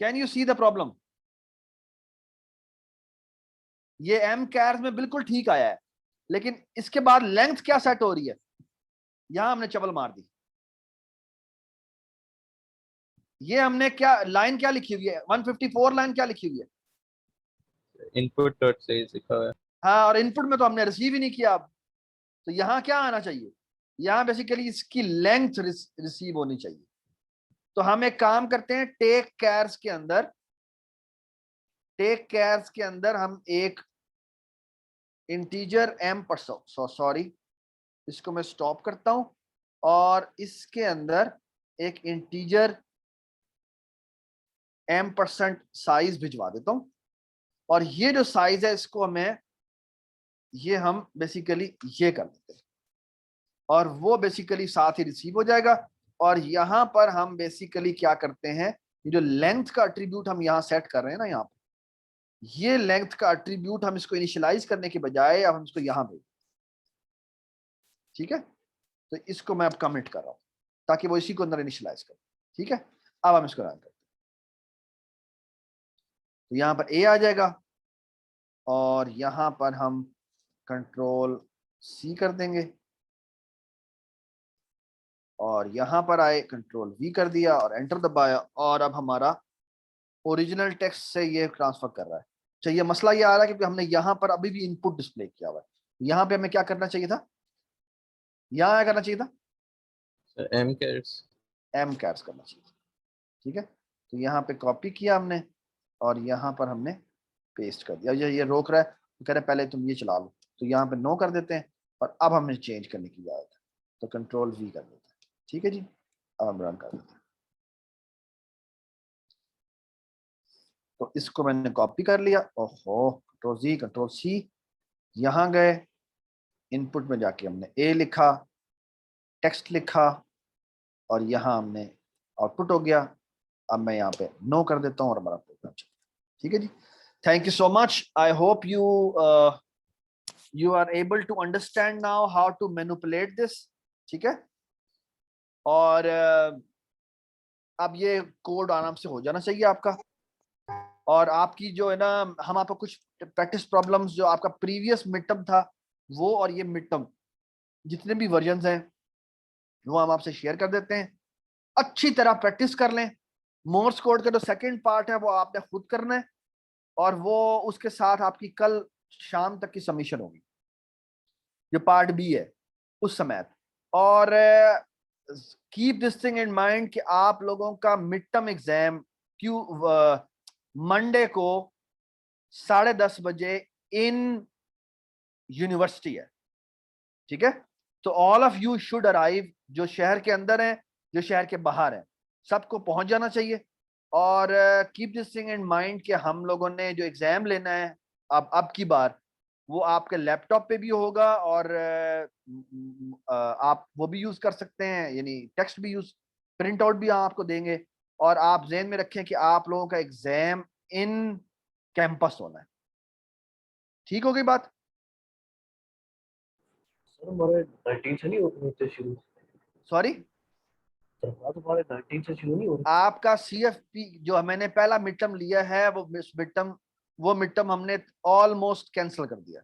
can you see the problem? ये एम कैर्स में बिल्कुल ठीक आया है, लेकिन इसके बाद लेंथ क्या सेट हो रही है, यहां हमने चबल मार दी। ये हमने क्या लाइन क्या लिखी हुई है, 154 लाइन क्या लिखी हुई है? इनपुट डॉट से लिखा हुआ है। हाँ, और इनपुट में तो हमने रिसीव ही नहीं किया अब, तो यहाँ क्या आना चाहिए, यहाँ बेसिकली इसकी लेंथ रिसीव होनी चाहिए। तो हम एक काम करते हैं, टेक कैर्स के अंदर, टेक कैर्स के अंदर हम एक इंटीजर एम पर, सॉरी इसको मैं स्टॉप करता हूं, और इसके अंदर एक इंटीजर m% साइज भिजवा देता हूं, और ये जो साइज है इसको हमें, ये हम बेसिकली ये कर देते हैं, और वो बेसिकली साथ ही रिसीव हो जाएगा। और यहां पर हम बेसिकली क्या करते हैं, ये जो लेंथ का अट्रीब्यूट हम यहां सेट कर रहे हैं ना, यहाँ पे ये लेंथ का अट्रीब्यूट हम इसको इनिशियलाइज करने के बजाय अब हम इसको यहां भेज, ठीक है, तो इसको मैं अब कमिट कर रहा हूं ताकि वो इसी को अंदर इनिशियलाइज करे, ठीक है। अब हम इसको रन करते हैं, तो यहाँ पर ए आ जाएगा, और यहाँ पर हम कंट्रोल सी कर देंगे, और यहाँ पर आए कंट्रोल वी कर दिया और एंटर दबाया, और अब हमारा ओरिजिनल टेक्स्ट से ये ट्रांसफर कर रहा है। चाहिए मसला ये आ रहा है क्योंकि हमने यहाँ पर अभी भी इनपुट डिस्प्ले किया हुआ है, यहाँ पे हमें क्या करना चाहिए था, यहाँ क्या करना चाहिए था, एम कैर्स, एम कैर्स करना चाहिए, ठीक है। तो यहाँ पे कॉपी किया हमने, और यहाँ पर हमने पेस्ट कर दिया। ये रोक रहा है, तो कह रहे पहले तुम ये चला लो, तो यहाँ पे नो कर देते हैं, और अब हमें चेंज करने की इजाजत है, तो कंट्रोल वी कर देते हैं, ठीक है जी। अब हम रन कर देते हैं, तो इसको मैंने कॉपी कर लिया, ओहो, कंट्रोल जी कंट्रोल सी, यहाँ गए, इनपुट में जाके हमने ए लिखा, टेक्स्ट लिखा, और यहाँ हमने आउटपुट हो गया। अब मैं यहाँ पे नो कर देता हूँ और हमारा प्रोग्राम चल, ठीक है जी। Thank you so much, I hope you are able to understand now how to manipulate this, ठीक है। और अब ये कोड आराम से हो जाना चाहिए आपका, और आपकी जो है ना, हम आपको कुछ प्रैक्टिस प्रॉब्लम्स जो आपका प्रीवियस मिड टर्म था वो, और ये मिड टर्म जितने भी वर्जन्स हैं वो हम आपसे शेयर कर देते हैं। अच्छी तरह प्रैक्टिस कर लें। मोर्स कोड का जो सेकंड पार्ट है वो आपने खुद करना है, और वो उसके साथ आपकी कल शाम तक की सबमिशन होगी, जो पार्ट बी है उस समय। और keep this thing in mind कि आप लोगों का मिड टर्म एग्जाम मंडे को 10:30 बजे इन यूनिवर्सिटी है, ठीक है। तो all of you should arrive, जो शहर के अंदर हैं, जो शहर के बाहर हैं, सबको पहुंच जाना चाहिए। और keep this thing in mind कि हम लोगों ने जो एग्जाम लेना है अब की बार, वो आपके लैपटॉप पे भी होगा, और आप वो भी यूज कर सकते हैं, यानी टेक्स्ट भी यूज, प्रिंट आउट भी आपको देंगे। और आप ज़हन में रखें कि आप लोगों का एग्जाम इन कैंपस होना है, ठीक हो गई बात। सर हमारे 13 से नहीं होते शुरू? सॉरी, सरफराज हमारे 19 से शुरू नहीं हो रही। आपका CFP जो मैंने पहला मिड टर्म लिया है वो मिड टर्म हमने ऑलमोस्ट कैंसिल कर दिया,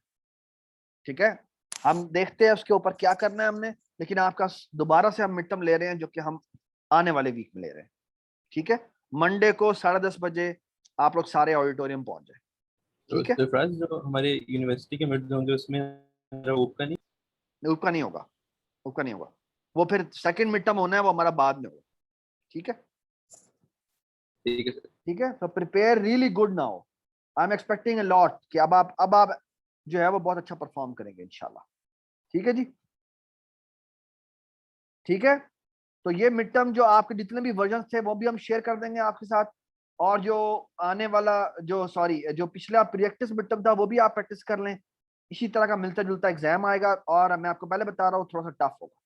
ठीक है। हम देखते हैं उसके ऊपर क्या करना है हमने, लेकिन आपका दोबारा से हम मिड टर्म ले रहे हैं जो कि हम आने वाले वीक में ले रहे हैं, ठीक है। मंडे को 10:30 बजे आप लोग सारे ऑडिटोरियम पहुंच जाए, ठीक है। सरफराज जो हमारे यूनिवर्सिटी के मिड होंगे उसमें हमारा ऊपर नहीं उसका नहीं होगा, उसका नहीं होगा, वो फिर सेकंड मिड टर्म होना है, वो हमारा बाद में होगा, ठीक है। ठीक है सर। ठीक है, तो prepare really good now, I am expecting a lot कि अब आप जो है वो बहुत अच्छा परफॉर्म करेंगे इंशाल्लाह, ठीक है जी। ठीक है, तो ये मिड टर्म जो आपके जितने भी वर्जन थे वो भी हम शेयर कर देंगे आपके साथ, और जो आने वाला जो पिछला प्रैक्टिस मिड टर्म था वो भी आप प्रैक्टिस कर लें। इसी तरह का मिलता जुलता एग्जाम आएगा, और मैं आपको पहले बता रहा हूँ थोड़ा सा टफ होगा,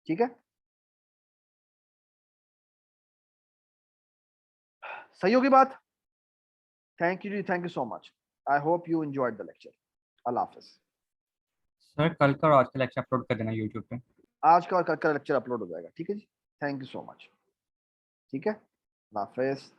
ठीक है। सही होगी बात। थैंक यू जी, thank you so much. I hope you enjoyed the lecture. अल्लाह हाफिज। सर कल का और आज का लेक्चर अपलोड कर देना यूट्यूब पे। आज का और कल का लेक्चर अपलोड हो जाएगा, ठीक है जी। थैंक यू सो मच, ठीक है। अल्लाह हाफिज।